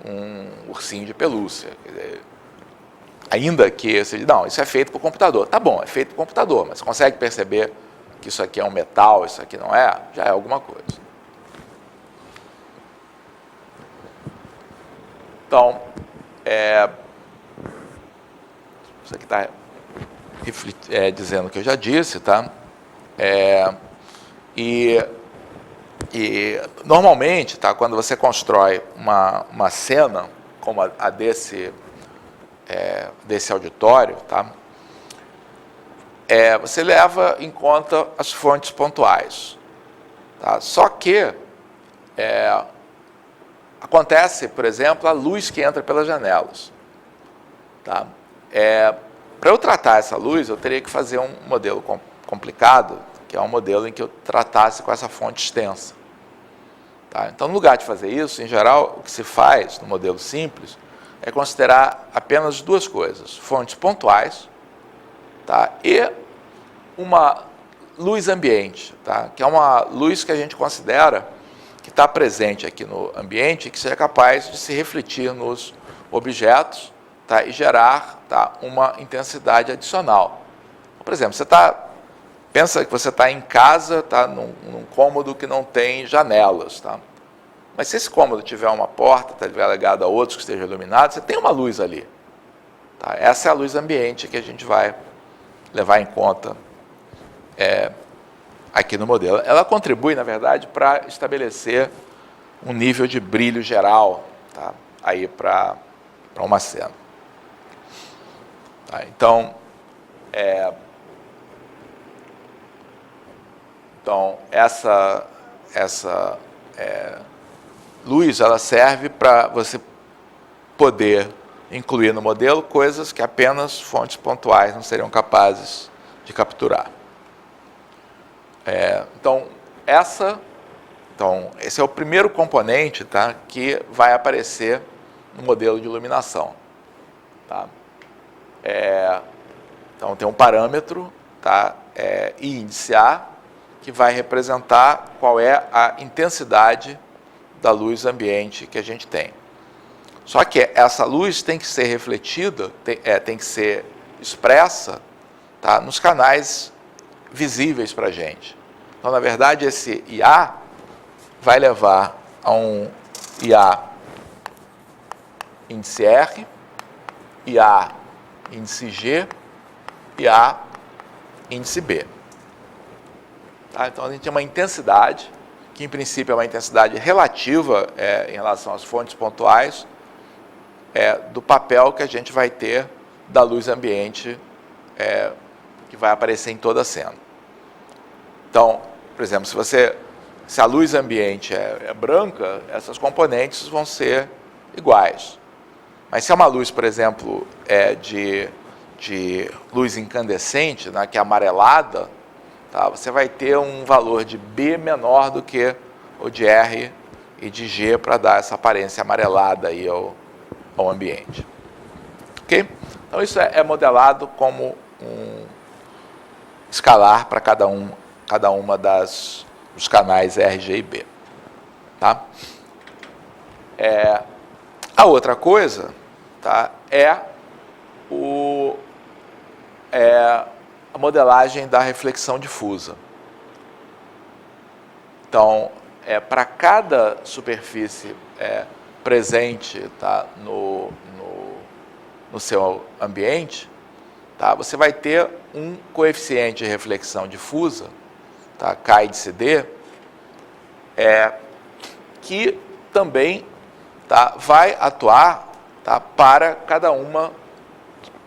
um ursinho de pelúcia. Quer dizer, ainda que você diga, não, isso é feito por computador. Tá bom, é feito por computador, mas você consegue perceber que isso aqui é um metal, isso aqui não é? Já é alguma coisa. Então, isso aqui está dizendo o que eu já disse, tá? E normalmente, tá, quando você constrói uma cena como a desse auditório, tá, você leva em conta as fontes pontuais. Tá? Só que acontece, por exemplo, a luz que entra pelas janelas. Tá? Para eu tratar essa luz, eu teria que fazer um modelo complicado, que é um modelo em que eu tratasse com essa fonte extensa. Tá? Então, no lugar de fazer isso, em geral, o que se faz no modelo simples é considerar apenas duas coisas: fontes pontuais, tá? E uma luz ambiente, tá? Que é uma luz que a gente considera que está presente aqui no ambiente e que seja capaz de se refletir nos objetos, tá? E gerar, tá, uma intensidade adicional. Por exemplo, pensa que você está em casa, tá, num cômodo que não tem janelas, tá? Mas se esse cômodo tiver uma porta, estiver ligado a outros que estejam iluminados, você tem uma luz ali. Tá? Essa é a luz ambiente que a gente vai levar em conta aqui no modelo. Ela contribui, na verdade, para estabelecer um nível de brilho geral, tá, aí para uma cena. Tá? Então, essa luz, ela serve para você poder incluir no modelo coisas que apenas fontes pontuais não seriam capazes de capturar. Então, esse é o primeiro componente, tá, que vai aparecer no modelo de iluminação. Tá? Então, tem um parâmetro, tá, I índice A, que vai representar qual é a intensidade da luz ambiente que a gente tem. Só que essa luz tem que ser refletida, tem que ser expressa, tá, nos canais visíveis para a gente. Então, na verdade, esse IA vai levar a um IA índice R, IA índice G, IA índice B. Tá? Então, a gente tem uma intensidade, que em princípio é uma intensidade relativa em relação às fontes pontuais, do papel que a gente vai ter da luz ambiente que vai aparecer em toda a cena. Então, por exemplo, se a luz ambiente é branca, essas componentes vão ser iguais. Mas se é uma luz, por exemplo, de luz incandescente, né, que é amarelada, tá, você vai ter um valor de B menor do que o de R e de G para dar essa aparência amarelada aí ao ambiente. Ok? Então, isso é modelado como um escalar para cada uma dos canais R, G e B. Tá? A outra coisa, tá, é a modelagem da reflexão difusa. Então, para cada superfície presente, tá, no seu ambiente, tá, você vai ter um coeficiente de reflexão difusa, tá, K índice D, que também, tá, vai atuar, tá, para cada uma.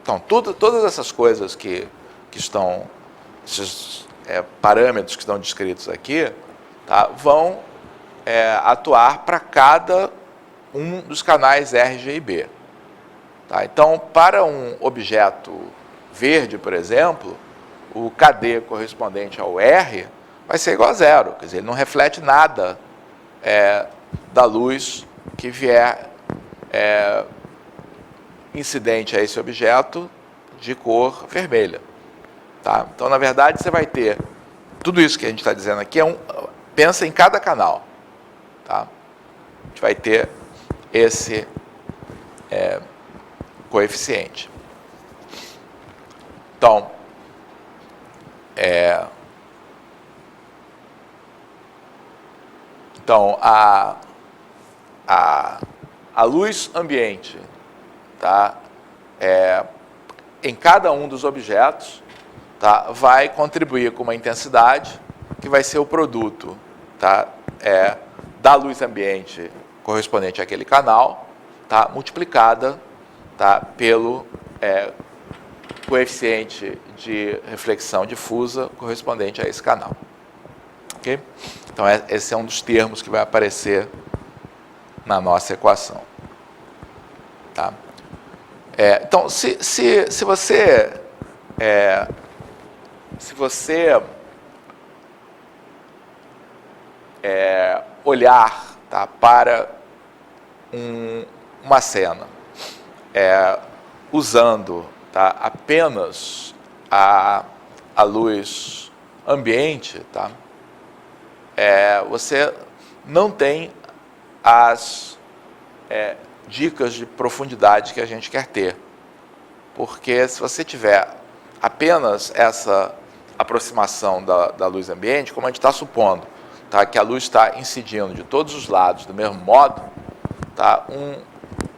Então, todas essas coisas que estão, esses parâmetros que estão descritos aqui, tá, vão atuar para cada um dos canais R, G e B. Tá? Então, para um objeto verde, por exemplo, o KD correspondente ao R vai ser igual a zero, quer dizer, ele não reflete nada da luz que vier incidente a esse objeto de cor vermelha. Tá? Então, na verdade, você vai ter tudo isso que a gente está dizendo aqui, pensa em cada canal. Tá? A gente vai ter esse coeficiente. Então, a luz ambiente, tá, em cada um dos objetos, tá, vai contribuir com uma intensidade que vai ser o produto, tá, da luz ambiente correspondente àquele canal, tá, multiplicada, tá, pelo coeficiente de reflexão difusa correspondente a esse canal. Okay? Então, esse é um dos termos que vai aparecer na nossa equação. Tá? Então, se você olhar, tá, para uma cena usando, tá, apenas a luz ambiente, tá, você não tem as dicas de profundidade que a gente quer ter. Porque se você tiver apenas essa aproximação da luz ambiente, como a gente está supondo, tá, que a luz está incidindo de todos os lados do mesmo modo, tá, um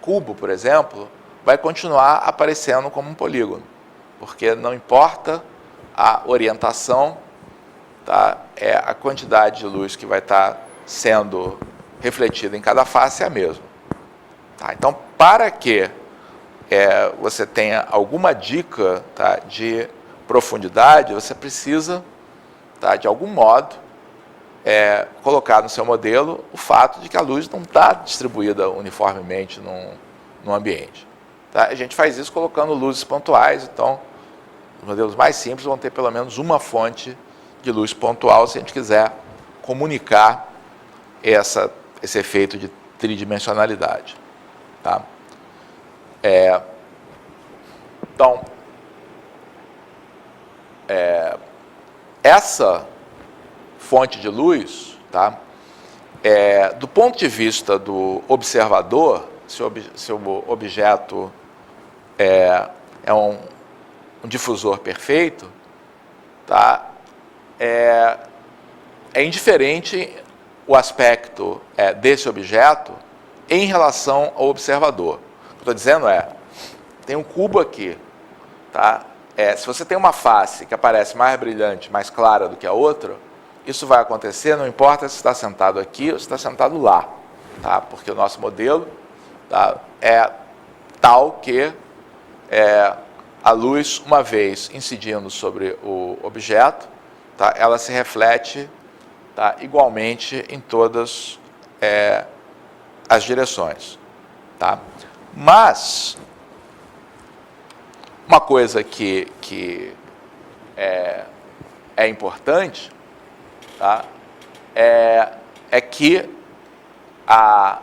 cubo, por exemplo, vai continuar aparecendo como um polígono, porque não importa a orientação, tá, a quantidade de luz que vai estar sendo refletida em cada face é a mesma. Tá? Então, para que você tenha alguma dica, tá, de profundidade, você precisa, tá, de algum modo, colocar no seu modelo o fato de que a luz não está distribuída uniformemente no ambiente. Tá? A gente faz isso colocando luzes pontuais, então os modelos mais simples vão ter pelo menos uma fonte de luz pontual se a gente quiser comunicar esse efeito de tridimensionalidade. Tá? Então, essa fonte de luz, tá, do ponto de vista do observador, se o objeto é um difusor perfeito, tá, é indiferente o aspecto desse objeto em relação ao observador. O que eu estou dizendo tem um cubo aqui, tá? Se você tem uma face que aparece mais brilhante, mais clara do que a outra, isso vai acontecer, não importa se está sentado aqui ou se está sentado lá, tá? Porque o nosso modelo, tá, é tal que a luz, uma vez incidindo sobre o objeto, tá, ela se reflete, tá, igualmente em todas as direções. Tá? Mas, uma coisa que é importante, tá, é que a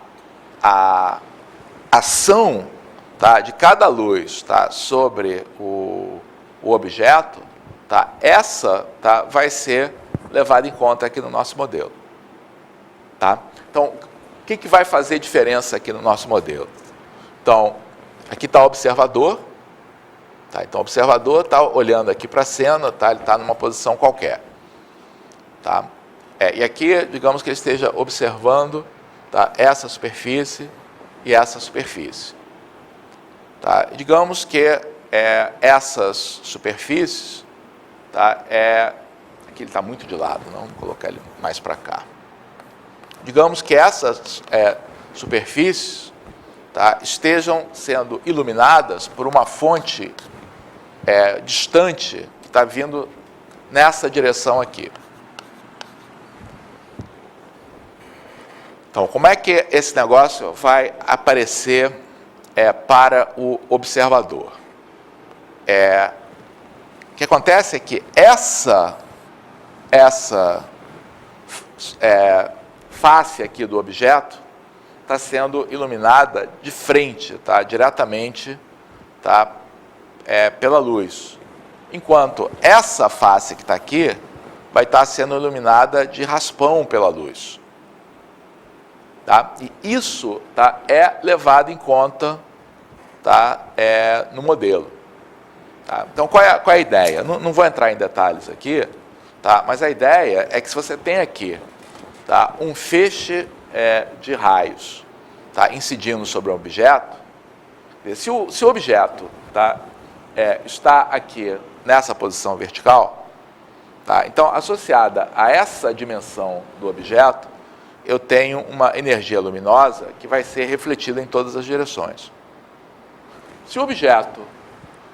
ação, tá, de cada luz, tá, sobre o objeto, tá, essa, tá, vai ser levada em conta aqui no nosso modelo. Tá? Então, o que vai fazer diferença aqui no nosso modelo? Então, aqui está o observador. Tá? Então, o observador está olhando aqui para a cena, tá? Ele está numa posição qualquer. Tá? E aqui, digamos que ele esteja observando, tá, essa superfície e essa superfície. Tá? Digamos que essas superfícies, tá, aqui ele está muito de lado, não vou colocar ele mais para cá. Digamos que essas superfícies, tá, estejam sendo iluminadas por uma fonte distante que está vindo nessa direção aqui. Então, como é que esse negócio vai aparecer para o observador? O que acontece é que essa face aqui do objeto está sendo iluminada de frente, tá, diretamente, tá, pela luz. Enquanto essa face que está aqui vai estar sendo iluminada de raspão pela luz. Tá? E isso, tá, é levado em conta, tá, no modelo. Tá? Então, qual é a ideia? Não vou entrar em detalhes aqui, tá? Mas a ideia é que se você tem aqui, tá, um feixe de raios, tá, incidindo sobre um objeto, se o objeto, tá, está aqui nessa posição vertical, tá, então, associada a essa dimensão do objeto, eu tenho uma energia luminosa que vai ser refletida em todas as direções. Se o objeto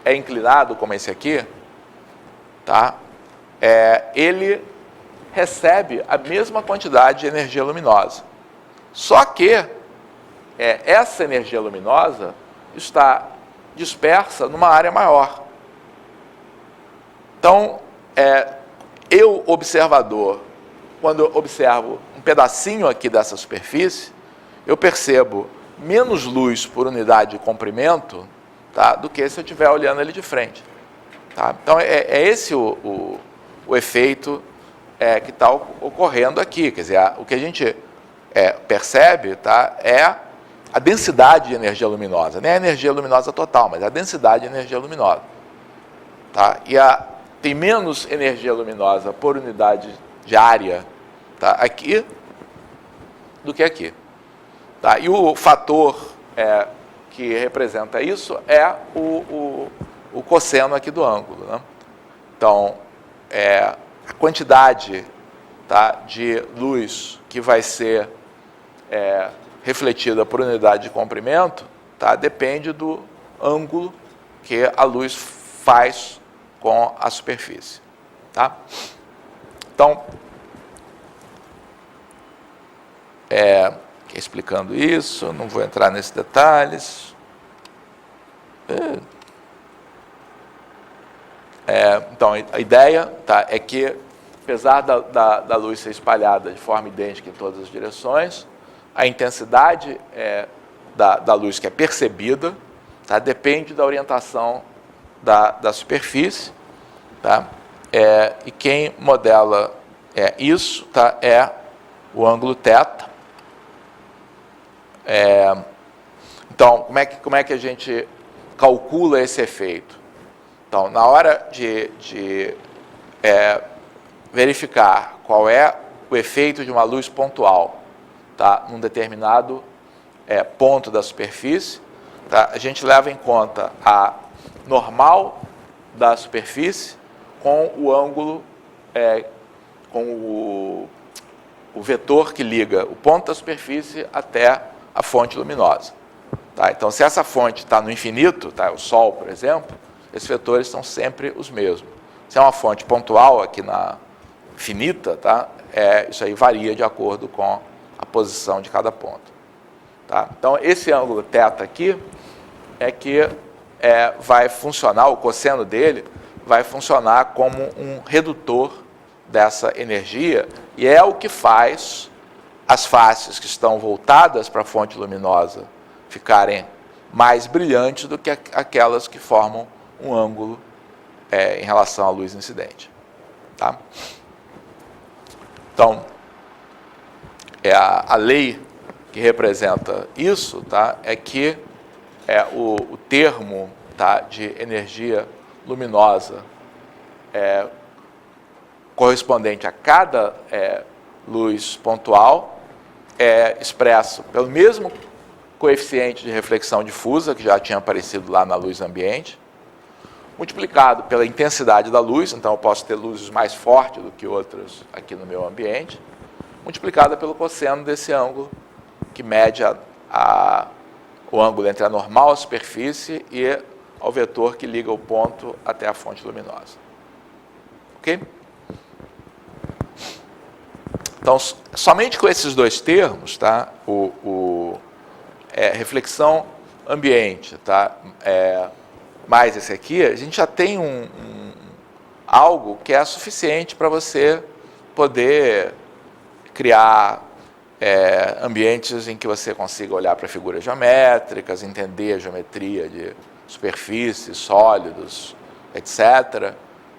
é inclinado, como esse aqui, tá, ele recebe a mesma quantidade de energia luminosa. Só que essa energia luminosa está dispersa numa área maior. Então, eu, observador, quando eu observo um pedacinho aqui dessa superfície, eu percebo menos luz por unidade de comprimento, tá, do que se eu estiver olhando ele de frente. Tá? Então, esse o efeito que está ocorrendo aqui. Quer dizer, o que a gente percebe, tá, é a densidade de energia luminosa. Nem a energia luminosa total, mas a densidade de energia luminosa. Tá? E tem menos energia luminosa por unidade de área, tá, aqui do que aqui. Tá? E o fator que representa isso é o cosseno aqui do ângulo. Né? Então, a quantidade, tá, de luz que vai ser refletida por unidade de comprimento, tá, depende do ângulo que a luz faz com a superfície. Tá? Então, explicando isso, não vou entrar nesses detalhes. Então, a ideia, tá, é que, apesar da luz ser espalhada de forma idêntica em todas as direções, a intensidade da luz que é percebida, tá, depende da orientação da superfície. Tá? E quem modela isso, tá, é o ângulo θ. Então, como é que a gente calcula esse efeito? Então, na hora de verificar qual é o efeito de uma luz pontual, tá, num determinado ponto da superfície, tá, a gente leva em conta a normal da superfície com o ângulo, com o vetor que liga o ponto da superfície até a fonte luminosa. Tá? Então, se essa fonte está no infinito, tá, o Sol, por exemplo, esses vetores são sempre os mesmos. Se é uma fonte pontual aqui na finita, tá, isso aí varia de acordo com a posição de cada ponto. Tá? Então, esse ângulo θ aqui é que vai funcionar, o cosseno dele vai funcionar como um redutor dessa energia, e é o que faz as faces que estão voltadas para a fonte luminosa ficarem mais brilhantes do que aquelas que formam um ângulo em relação à luz incidente. Tá? Então, a lei que representa isso, tá, é que o termo, tá, de energia luminosa correspondente a cada luz pontual é expresso pelo mesmo coeficiente de reflexão difusa, que já tinha aparecido lá na luz ambiente, multiplicado pela intensidade da luz, então eu posso ter luzes mais fortes do que outras aqui no meu ambiente, multiplicada pelo cosseno desse ângulo, que mede o ângulo entre a normal superfície e ao vetor que liga o ponto até a fonte luminosa. Ok? Então, somente com esses dois termos, tá, reflexão ambiente, tá, mais esse aqui, a gente já tem algo que é suficiente para você poder criar ambientes em que você consiga olhar para figuras geométricas, entender a geometria de superfícies, sólidos, etc.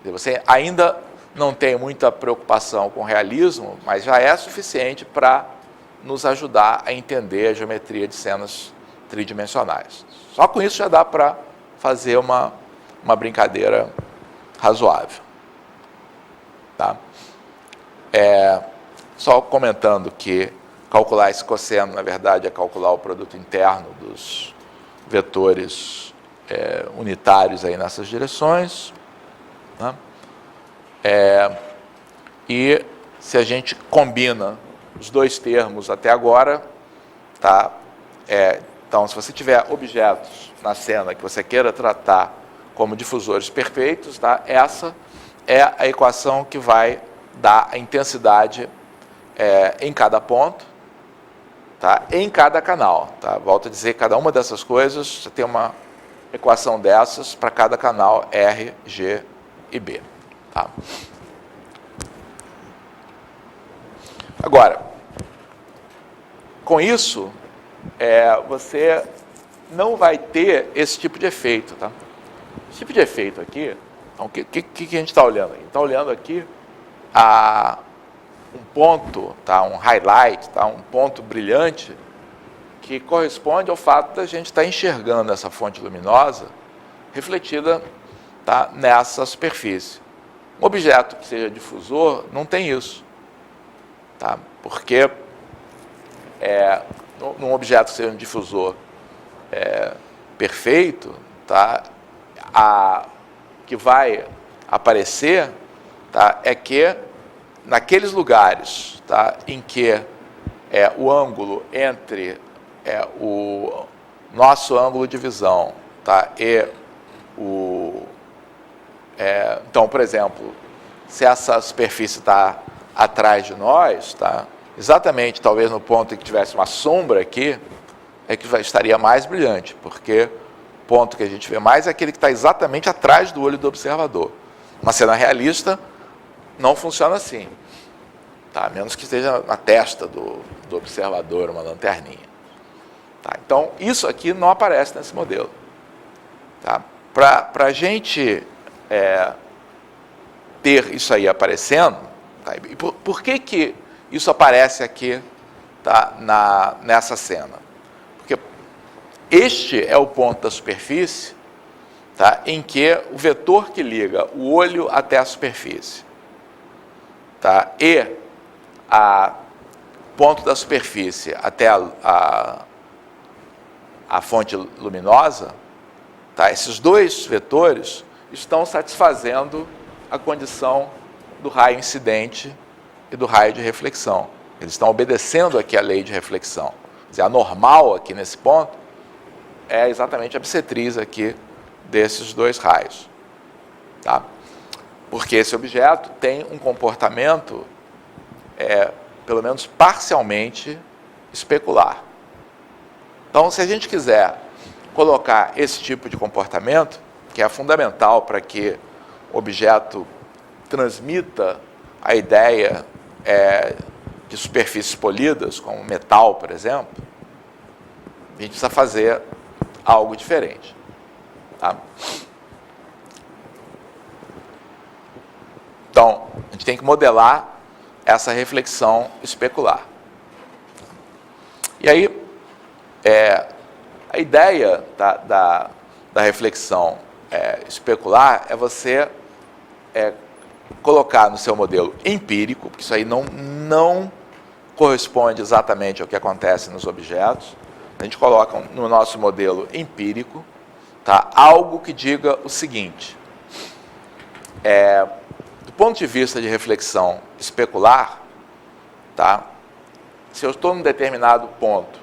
E você ainda não tem muita preocupação com o realismo, mas já é suficiente para nos ajudar a entender a geometria de cenas tridimensionais. Só com isso já dá para fazer uma brincadeira razoável. Tá? Só comentando que calcular esse cosseno, na verdade, é calcular o produto interno dos vetores unitários aí nessas direções. Né? E se a gente combina os dois termos até agora, tá? Então, se você tiver objetos na cena que você queira tratar como difusores perfeitos, tá? Essa é a equação que vai dar a intensidade em cada ponto, tá? Em cada canal. Tá? Volto a dizer, cada uma dessas coisas, você tem uma equação dessas para cada canal R, G e B. Tá? Agora, com isso, você não vai ter esse tipo de efeito. Tá? Esse tipo de efeito aqui, então, o que a gente está olhando? A gente está olhando aqui um ponto, tá? Um highlight, tá? Um ponto brilhante que corresponde ao fato da gente estar enxergando essa fonte luminosa refletida, tá? Nessa superfície. Um objeto que seja difusor não tem isso, tá? Porque num objeto que seja um difusor perfeito, tá? Que vai aparecer, tá? É que naqueles lugares, tá? Em que o ângulo entre o nosso ângulo de visão, tá? E então, por exemplo, se essa superfície está atrás de nós, tá? Exatamente, talvez no ponto em que tivesse uma sombra aqui, que estaria mais brilhante, porque o ponto que a gente vê mais é aquele que está exatamente atrás do olho do observador. Uma cena realista não funciona assim, tá? A menos que esteja na testa do observador, uma lanterninha. Tá? Então, isso aqui não aparece nesse modelo. Tá? Para a gente ter isso aí aparecendo, tá? E por que isso aparece aqui, tá? Nessa cena? Porque este é o ponto da superfície, tá? Em que o vetor que liga o olho até a superfície, tá? E o ponto da superfície até a fonte luminosa, tá? Esses dois vetores estão satisfazendo a condição do raio incidente e do raio de reflexão. Eles estão obedecendo aqui a lei de reflexão. Quer dizer, a normal aqui nesse ponto é exatamente a bissetriz aqui desses dois raios. Tá? Porque esse objeto tem um comportamento, pelo menos parcialmente, especular. Então, se a gente quiser colocar esse tipo de comportamento, que é fundamental para que o objeto transmita a ideia de superfícies polidas, como metal, por exemplo, a gente precisa fazer algo diferente. Tá? Então, a gente tem que modelar essa reflexão especular. E aí, a ideia da reflexão especular é você colocar no seu modelo empírico, porque isso aí não corresponde exatamente ao que acontece nos objetos. A gente coloca no nosso modelo empírico, tá, algo que diga o seguinte: do ponto de vista de reflexão especular, tá, se eu estou num determinado ponto,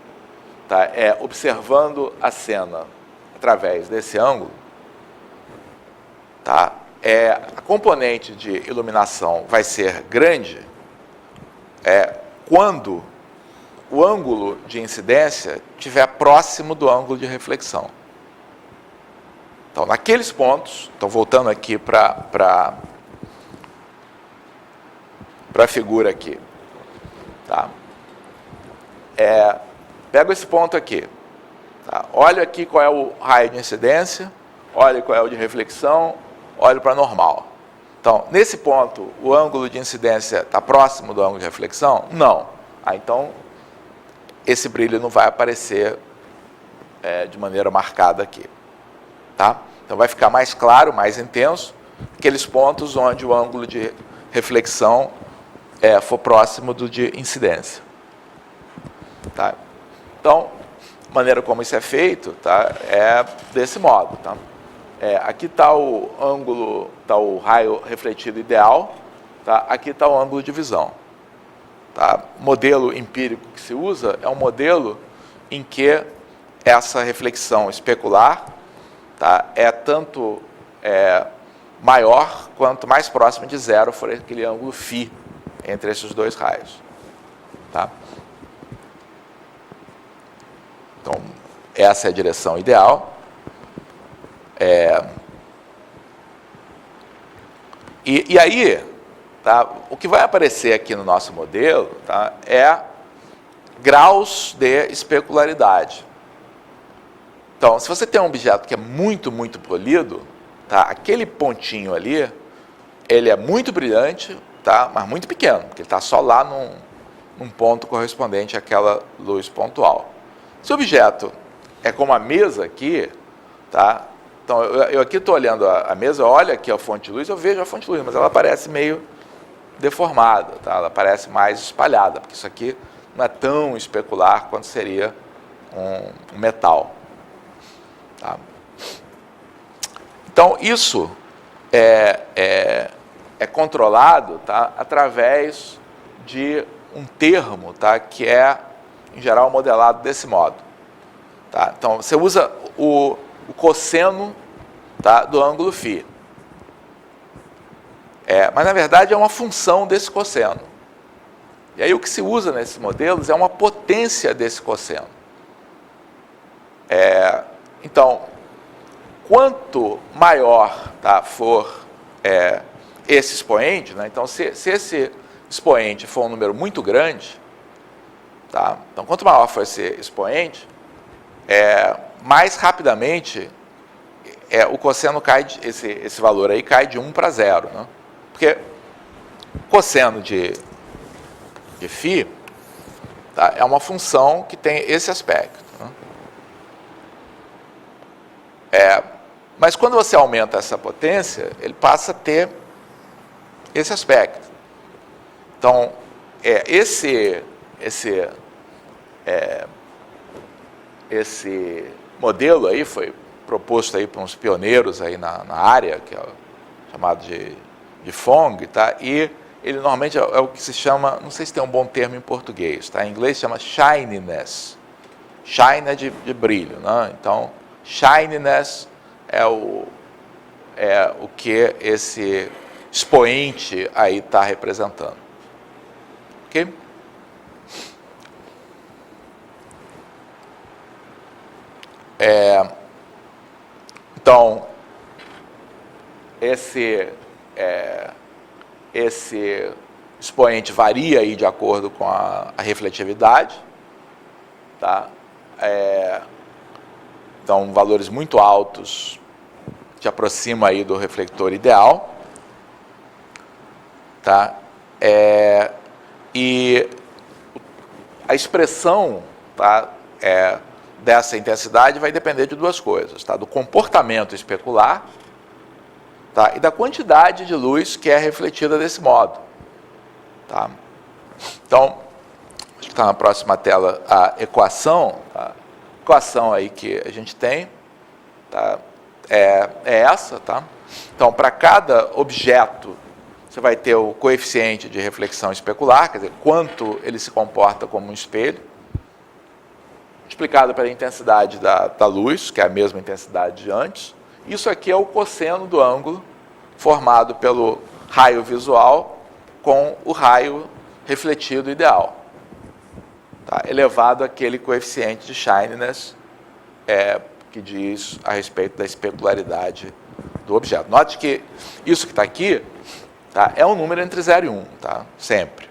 tá, observando a cena através desse ângulo, tá, a componente de iluminação vai ser grande quando o ângulo de incidência estiver próximo do ângulo de reflexão. Então, naqueles pontos, então voltando aqui para a figura aqui, tá? Pego esse ponto aqui, tá? Olho aqui qual é o raio de incidência, olho qual é o de reflexão, olho para normal. Então, nesse ponto, o ângulo de incidência está próximo do ângulo de reflexão? Não. Então, esse brilho não vai aparecer de maneira marcada aqui. Tá? Então, vai ficar mais claro, mais intenso, aqueles pontos onde o ângulo de reflexão for próximo do de incidência. Tá? Então, a maneira como isso é feito, tá, é desse modo. Tá? Aqui está o ângulo, está o raio refletido ideal, tá? Aqui está o ângulo de visão. Tá? O modelo empírico que se usa é um modelo em que essa reflexão especular, tá, tanto maior quanto mais próximo de zero for aquele ângulo φ entre esses dois raios. Tá? Então, essa é a direção ideal. E aí, tá, o que vai aparecer aqui no nosso modelo, tá, graus de especularidade. Então, se você tem um objeto que é muito, muito polido, tá, aquele pontinho ali, ele é muito brilhante, tá, mas muito pequeno, porque ele está só lá num ponto correspondente àquela luz pontual. Se o objeto é como a mesa aqui, tá, então, eu aqui estou olhando a mesa, olho aqui a fonte de luz, eu vejo a fonte de luz, mas ela parece meio deformada, tá? Ela parece mais espalhada, porque isso aqui não é tão especular quanto seria um metal. Tá? Então, isso é controlado, tá, através de um termo, tá, que em geral, modelado desse modo. Tá? Então, você usa o cosseno, tá, do ângulo φ. Mas, na verdade, é uma função desse cosseno. E aí, o que se usa nesses modelos é uma potência desse cosseno. Então, quanto maior, tá, for esse expoente, né, então, se esse expoente for um número muito grande, tá, então, quanto maior for esse expoente, mais rapidamente o cosseno cai, esse valor aí cai de 1 para 0. Né? Porque o cosseno de φ, tá, é uma função que tem esse aspecto. Né? Mas quando você aumenta essa potência, ele passa a ter esse aspecto. Então, esse modelo aí foi proposto aí por uns pioneiros aí na área, que é chamado de Fong, tá? E ele normalmente é o que se chama, não sei se tem um bom termo em português, tá? Em inglês chama shininess. Shine é de brilho, né? Então, shininess é o que esse expoente aí está representando. Ok? Então, esse expoente varia aí de acordo com a refletividade, tá? Então, valores muito altos te aproxima aí do reflector ideal. Tá? E a expressão, tá, dessa intensidade vai depender de duas coisas, tá? Do comportamento especular, tá? E da quantidade de luz que é refletida desse modo. Tá? Então, acho que está na próxima tela a equação. Tá? A equação aí que a gente tem, tá? É essa. Tá? Então, para cada objeto, você vai ter o coeficiente de reflexão especular, quer dizer, quanto ele se comporta como um espelho, multiplicado pela intensidade da luz, que é a mesma intensidade de antes. Isso aqui é o cosseno do ângulo formado pelo raio visual com o raio refletido ideal, tá? Elevado àquele coeficiente de shininess que diz a respeito da especularidade do objeto. Note que isso que está aqui, tá, é um número entre 0 e 1, tá? Sempre.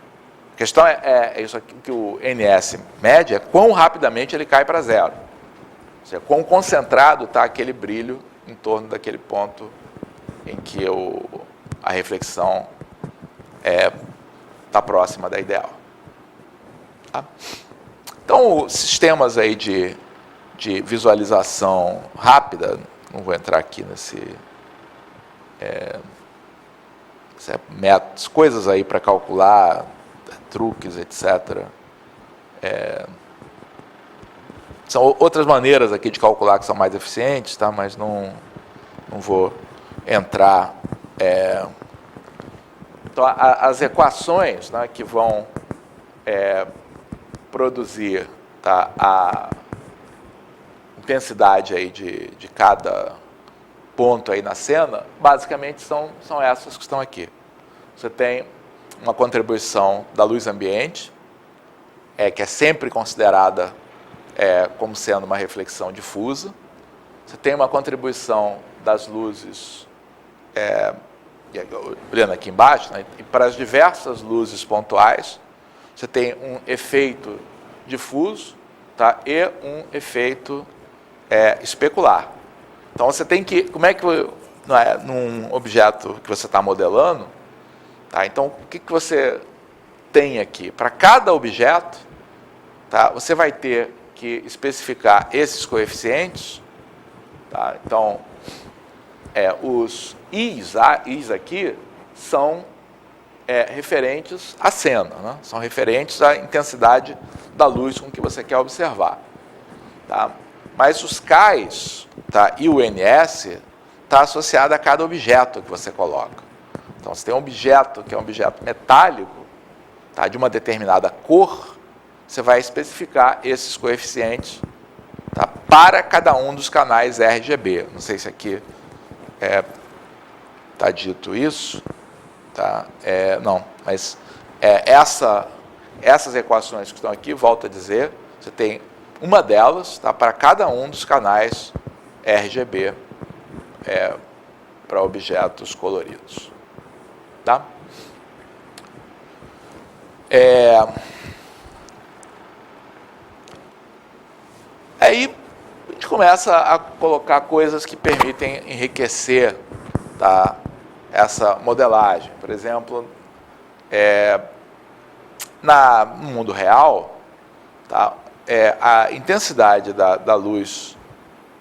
A questão é isso aqui que o NS mede, é quão rapidamente ele cai para 0. Ou seja, quão concentrado está aquele brilho em torno daquele ponto em que a reflexão está próxima da ideal. Tá? Então, os sistemas aí de visualização rápida, não vou entrar aqui nesse... métodos, coisas aí para calcular, truques, etc. São outras maneiras aqui de calcular que são mais eficientes, tá? Mas não vou entrar. Então, as equações, né, que vão produzir, tá, a intensidade aí de cada ponto aí na cena, basicamente são essas que estão aqui. Você tem uma contribuição da luz ambiente, que é sempre considerada como sendo uma reflexão difusa. Você tem uma contribuição das luzes, olhando aqui embaixo, né, e para as diversas luzes pontuais, você tem um efeito difuso, tá, e um efeito especular. Então, você tem que... Como é que... num objeto que você está modelando, tá? Então, o que você tem aqui? Para cada objeto, tá, você vai ter que especificar esses coeficientes. Tá? Então, os I's aqui são referentes à cena, né? São referentes à intensidade da luz com que você quer observar. Tá? Mas os K's, tá, e o NS está associado a cada objeto que você coloca. Então, você tem um objeto que é um objeto metálico, tá, de uma determinada cor, você vai especificar esses coeficientes, tá, para cada um dos canais RGB. Não sei se aqui está dito isso. Tá? Não, mas essas equações que estão aqui, volto a dizer, você tem uma delas, tá, para cada um dos canais RGB para objetos coloridos. Tá? Aí a gente começa a colocar coisas que permitem enriquecer, tá, essa modelagem. Por exemplo, no mundo real, tá, a intensidade da luz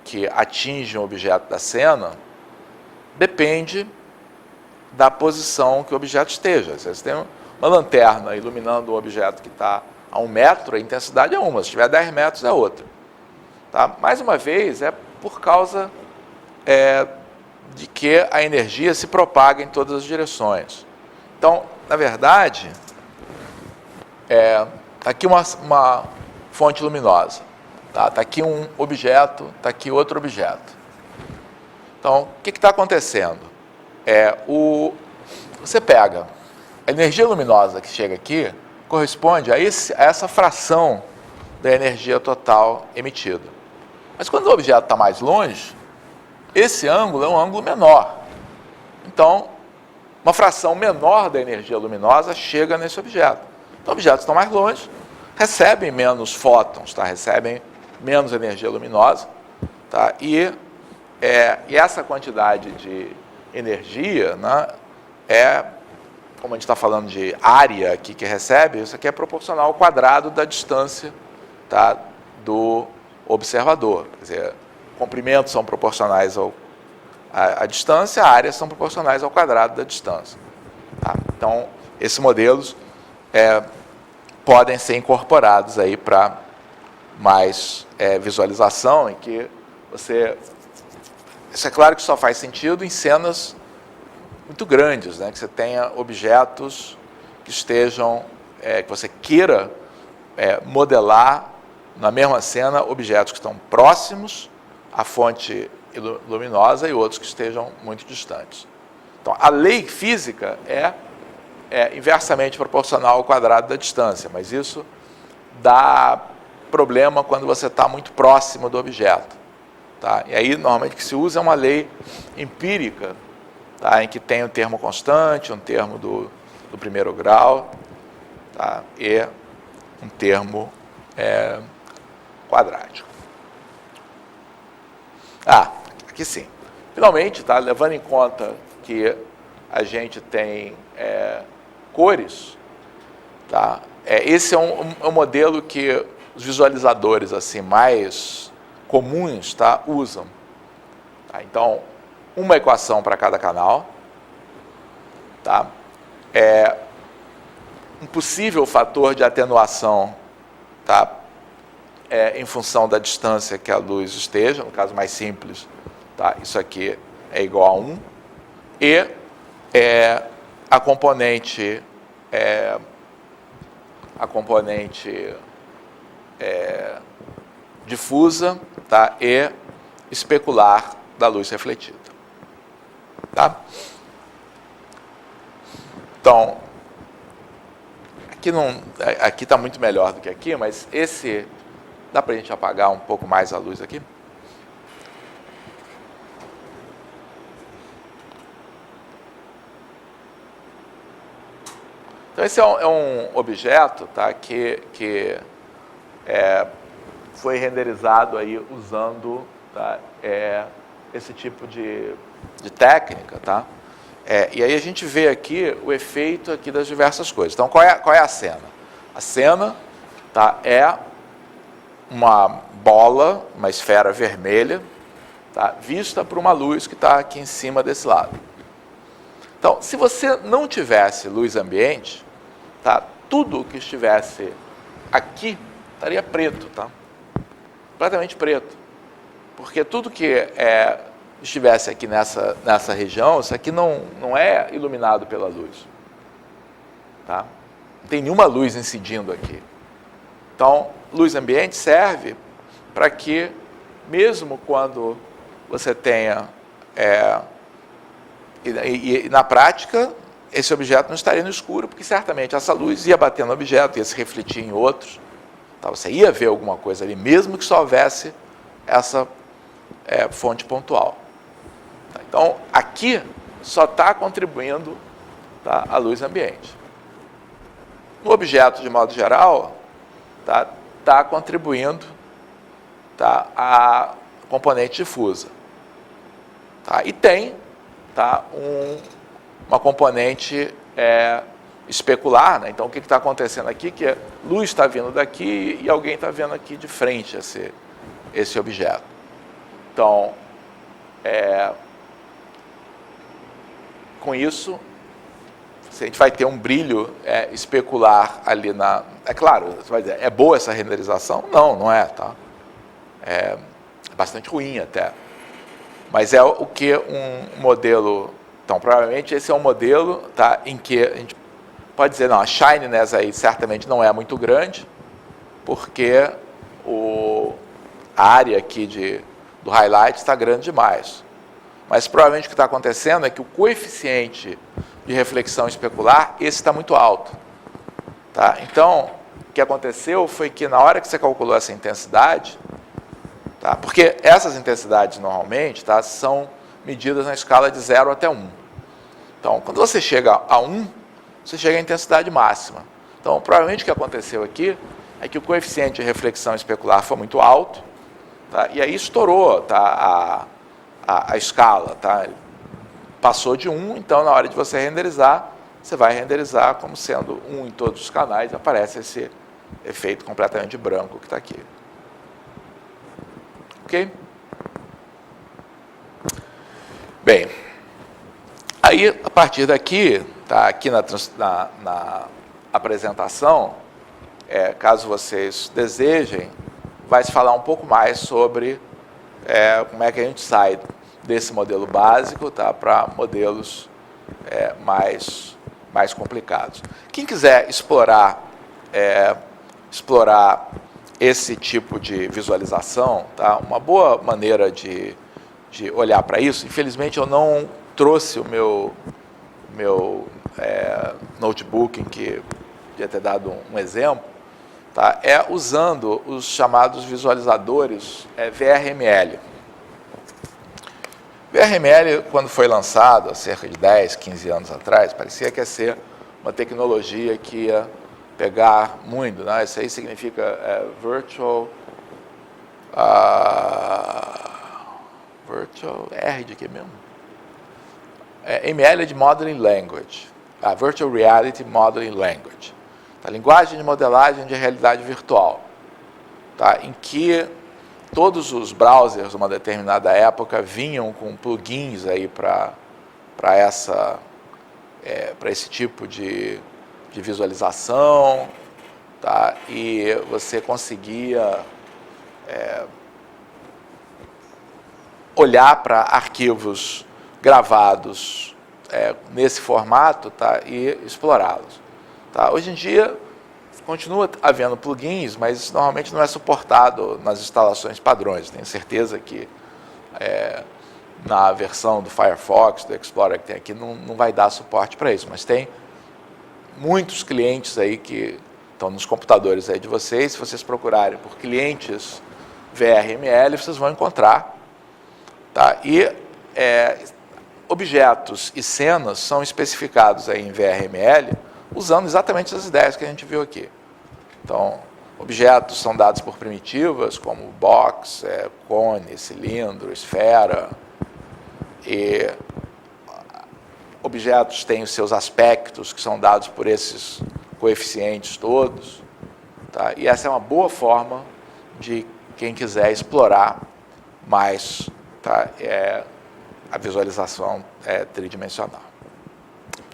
que atinge um objeto da cena depende da posição que o objeto esteja. Se você tem uma lanterna iluminando um objeto que está a 1 metro, a intensidade é uma. Se estiver a 10 metros, é outra. Tá? Mais uma vez, é por causa de que a energia se propaga em todas as direções. Então, na verdade, aqui uma fonte luminosa. Tá aqui um objeto, está aqui outro objeto. Então, o que está acontecendo? Você pega a energia luminosa que chega aqui, corresponde a essa fração da energia total emitida. Mas quando o objeto está mais longe, esse ângulo é um ângulo menor. Então, uma fração menor da energia luminosa chega nesse objeto. Então, objetos que estão mais longe recebem menos fótons, tá? Recebem menos energia luminosa, Tá? E essa quantidade de energia, né, como a gente está falando de área aqui que recebe, isso aqui é proporcional ao quadrado da distância, tá, do observador. Quer dizer, comprimentos são proporcionais à distância, áreas são proporcionais ao quadrado da distância. Tá? Então, esses modelos podem ser incorporados aí para mais visualização, em que isso é claro que só faz sentido em cenas muito grandes, né? Que você tenha objetos que estejam, que você queira modelar na mesma cena objetos que estão próximos à fonte luminosa e outros que estejam muito distantes. Então, a lei física é inversamente proporcional ao quadrado da distância, mas isso dá problema quando você está muito próximo do objeto. Tá? E aí, normalmente, o que se usa é uma lei empírica, tá? Em que tem um termo constante, um termo do primeiro grau, tá? E um termo quadrático. Aqui sim. Finalmente, tá? Levando em conta que a gente tem cores, tá? Esse é um modelo que os visualizadores assim, mais comuns, tá, usam. Tá? Então, uma equação para cada canal. Tá? Um possível fator de atenuação, tá? Em função da distância que a luz esteja, no caso mais simples, tá? Isso aqui é igual a 1. E a componente difusa, tá? E especular da luz refletida. Tá? Então, aqui está muito melhor do que aqui, mas dá para a gente apagar um pouco mais a luz aqui? Então, esse é um objeto, tá, que foi renderizado aí usando, tá, esse tipo de técnica. Tá? E aí a gente vê aqui o efeito aqui das diversas coisas. Então, qual é a cena? A cena, tá, é uma bola, uma esfera vermelha, tá, vista por uma luz que está aqui em cima desse lado. Então, se você não tivesse luz ambiente, tá, tudo que estivesse aqui estaria preto, tá? Completamente preto. Porque tudo que estivesse aqui nessa região, isso aqui não é iluminado pela luz. Tá? Não tem nenhuma luz incidindo aqui. Então, luz ambiente serve para que, mesmo quando você tenha... E na prática, esse objeto não estaria no escuro, porque certamente essa luz ia bater no objeto, ia se refletir em outros. Tá? Você ia ver alguma coisa ali, mesmo que só houvesse essa fonte pontual. Tá? Então, aqui só está contribuindo, tá, a luz ambiente. No objeto, de modo geral, está contribuindo, tá, a componente difusa. Tá? E tem, tá, uma componente especular, né? Então, o que está acontecendo aqui? Que a luz está vindo daqui e alguém está vendo aqui de frente esse objeto. Então, com isso, a gente vai ter um brilho especular ali na... É claro, você vai dizer, é boa essa renderização? Não é, tá? É bastante ruim até. Mas é o que um modelo... Então, provavelmente esse é um modelo, tá, em que a gente pode dizer, não, a shininess aí certamente não é muito grande, porque a área aqui do highlight está grande demais. Mas provavelmente o que está acontecendo é que o coeficiente de reflexão especular, esse está muito alto. Tá? Então, o que aconteceu foi que na hora que você calculou essa intensidade, tá, porque essas intensidades normalmente, tá, são medidas na escala de 0 até 1. Então, quando você chega a 1, você chega à intensidade máxima. Então, provavelmente o que aconteceu aqui é que o coeficiente de reflexão especular foi muito alto, Tá? E aí estourou, tá, a escala. Tá? Passou de 1, então na hora de você renderizar, você vai renderizar como sendo 1 em todos os canais, aparece esse efeito completamente branco que está aqui. Ok? Bem, aí a partir daqui, tá, aqui na apresentação, caso vocês desejem, vai se falar um pouco mais sobre como é que a gente sai desse modelo básico, tá, para modelos mais complicados. Quem quiser explorar esse tipo de visualização, tá, uma boa maneira de olhar para isso, infelizmente eu não trouxe o meu notebook em que podia ter dado um exemplo, tá, usando os chamados visualizadores VRML. VRML, quando foi lançado, há cerca de 10, 15 anos atrás, parecia que ia ser uma tecnologia que ia pegar muito, né? Isso aí significa Virtual R de quê mesmo? ML de Modeling Language, Virtual Reality Modeling Language, a linguagem de modelagem de realidade virtual, tá? Em que todos os browsers, numa determinada época, vinham com plugins aí para esse tipo de visualização, tá? E você conseguia olhar para arquivos gravados nesse formato, tá? E explorá-los. Tá? Hoje em dia, continua havendo plugins, mas isso normalmente não é suportado nas instalações padrões. Tenho certeza que na versão do Firefox, do Explorer que tem aqui, não vai dar suporte para isso. Mas tem muitos clientes aí que estão nos computadores aí de vocês. Se vocês procurarem por clientes VRML, vocês vão encontrar. Tá? E objetos e cenas são especificados aí em VRML usando exatamente as ideias que a gente viu aqui. Então, objetos são dados por primitivas, como box, cone, cilindro, esfera. E objetos têm os seus aspectos, que são dados por esses coeficientes todos. Tá? E essa é uma boa forma de quem quiser explorar mais, tá, a visualização tridimensional.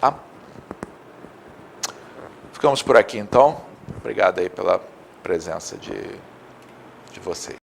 Tá? Ficamos por aqui, então. Obrigado aí pela presença de vocês.